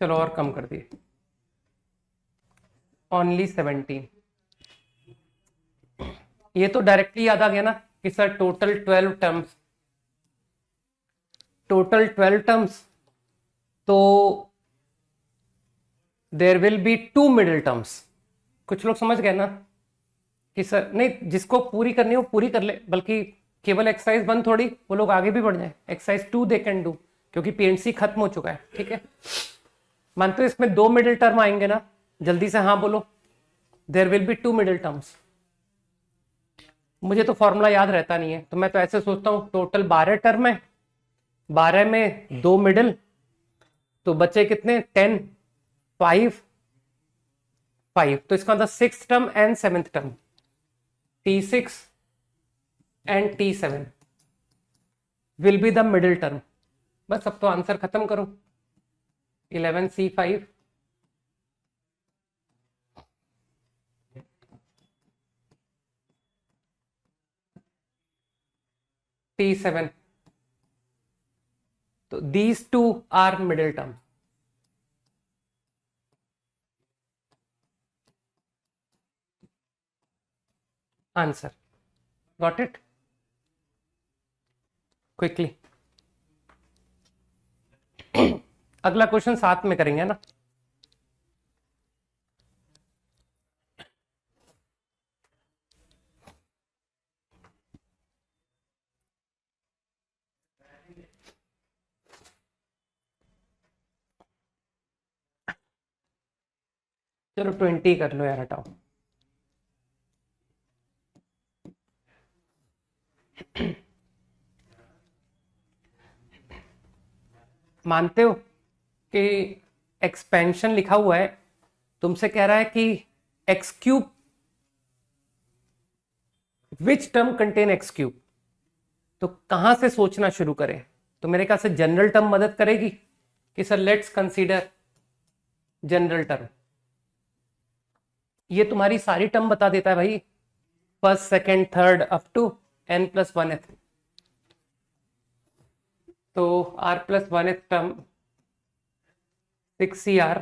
चलो और कम कर दिए, ओनली 17। ये तो डायरेक्टली याद आ गया ना कि sir total 12 terms, total 12 terms, तो there will be 2 middle terms. कुछ लोग समझ गए ना कि सर नहीं, जिसको पूरी करनी हो पूरी कर ले, बल्कि केवल एक्सरसाइज 1 थोड़ी, वो लोग आगे भी बढ़ जाए, एक्सरसाइज 2 दे कैन डू, क्योंकि पीएनसी खत्म हो चुका है। ठीक है, मानते हो इसमें 2 मिडिल टर्म आएंगे ना, जल्दी से हाँ बोलो। There will be 2 middle terms. मुझे तो फॉर्मूला याद रहता नहीं है, तो मैं तो ऐसे सोचता हूं टोटल 12 टर्म है, 12 में 2 मिडिल, तो बचे कितने, 10, 5, 5, तो इसका मतलब 6th term and 7th term, T6 and T7 will be the middle term. बस अब तो आंसर खत्म करो। 11C5 T7, तो these two are middle term। Answer got it quickly. अगला क्वेश्चन साथ में करेंगे ना। चलो 20 कर लो यार, हटाओ। मानते हो कि एक्सपेंशन लिखा हुआ है, तुमसे कह रहा है कि x cube, which term contain x cube, तो कहां से सोचना शुरू करें। तो मेरे ख्याल से जनरल टर्म मदद करेगी कि sir let's consider general term. ये तुम्हारी सारी टर्म बता देता है भाई, first second third up to n+1th। तो r+1th टर्म 6CR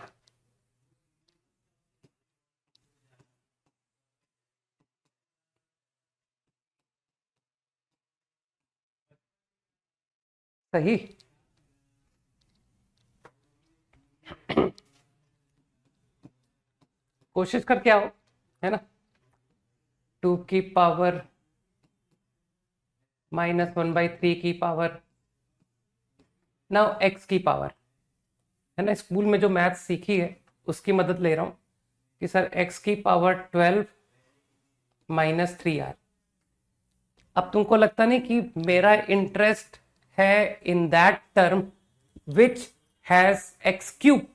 सही। कोशिश करके आओ, है ना। 2 की पावर -1/3 की पावर, नाउ x की पावर, है ना। स्कूल में जो मैथ सीखी है उसकी मदद ले रहा हूं कि सर x की पावर 12 -3r। अब तुमको लगता नहीं कि मेरा इंटरेस्ट है in that term which has x cube,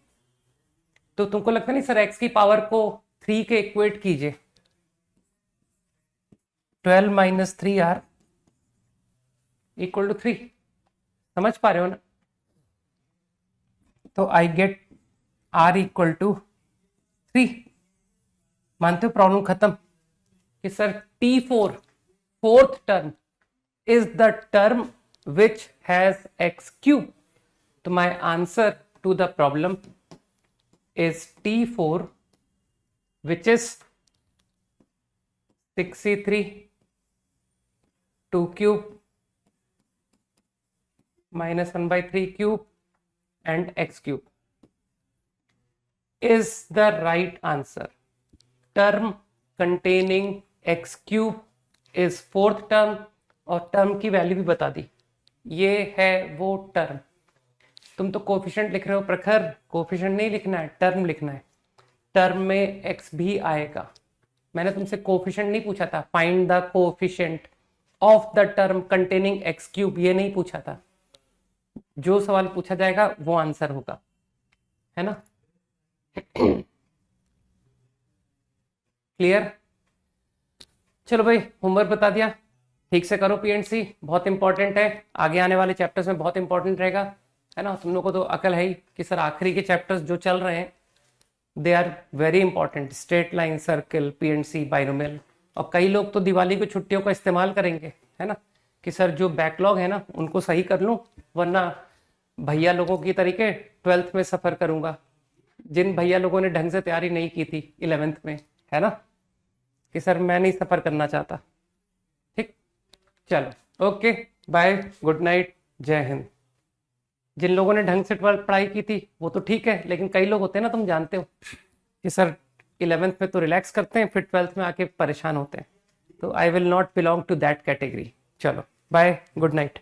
तो तुमको लगता नहीं सर x की पावर को 3 के इक्वेट कीजिए, 12 - 3r = 3। समझ पा रहे हो ना। तो आई गेट r = 3। मानते हो प्रॉब्लम खत्म कि sir T4 fourth term is the term which has x cube। तो my answer to the problem is T4 which is 6C3 2 cube -1/3 cube and x cube is the right answer। Term containing x cube is fourth term, और टर्म की वैल्यू भी बता दी। ये है वो टर्म तुम तो कोफिशिएंट लिख रहे हो प्रखर, कोफिशिएंट नहीं लिखना है, टर्म लिखना है। टर्म में एक्स भी आएगा। मैंने तुमसे कोफिशिएंट नहीं पूछा था, find the coefficient of the term containing x cube, ये नहीं पूछा था। जो सवाल पूछा जाएगा वो आंसर होगा, है ना? क्लियर? चलो भाई, होमवर्क बता दिया, ठीक से करो। पीएनसी बहुत इंपॉर्टेंट है, आगे आने वाले चैप्टर्स में बहुत इंपॉर्टेंट रहेगा, है ना? तुम लोग को तो अकल है ही कि सर आखिरी के चैप्टर्स जो चल रहे हैं they are very important, straight line, circle, PNC, binomial. और कई लोग तो दिवाली की छुट्टियों का इस्तेमाल करेंगे, है ना, कि सर जो बैकलॉग है ना उनको सही कर लूं, वरना भैया लोगों की तरीके 12th में सफर करूंगा, जिन भैया लोगों ने ढंग से तैयारी नहीं की थी 11th में, है ना, कि सर मैं नहीं सफर करना चाहता। ठीक, चलो ओके, बाय, गुड नाइट, जय हिंद। जिन लोगों ने ढंग से 12th पढ़ाई की थी वो तो ठीक है, लेकिन कई लोग होते हैं ना, तुम जानते हो कि सर 11th में तो रिलैक्स करते हैं, फिर 12th में आके परेशान होते हैं। तो I will not belong to that category. चलो बाय, गुड नाइट।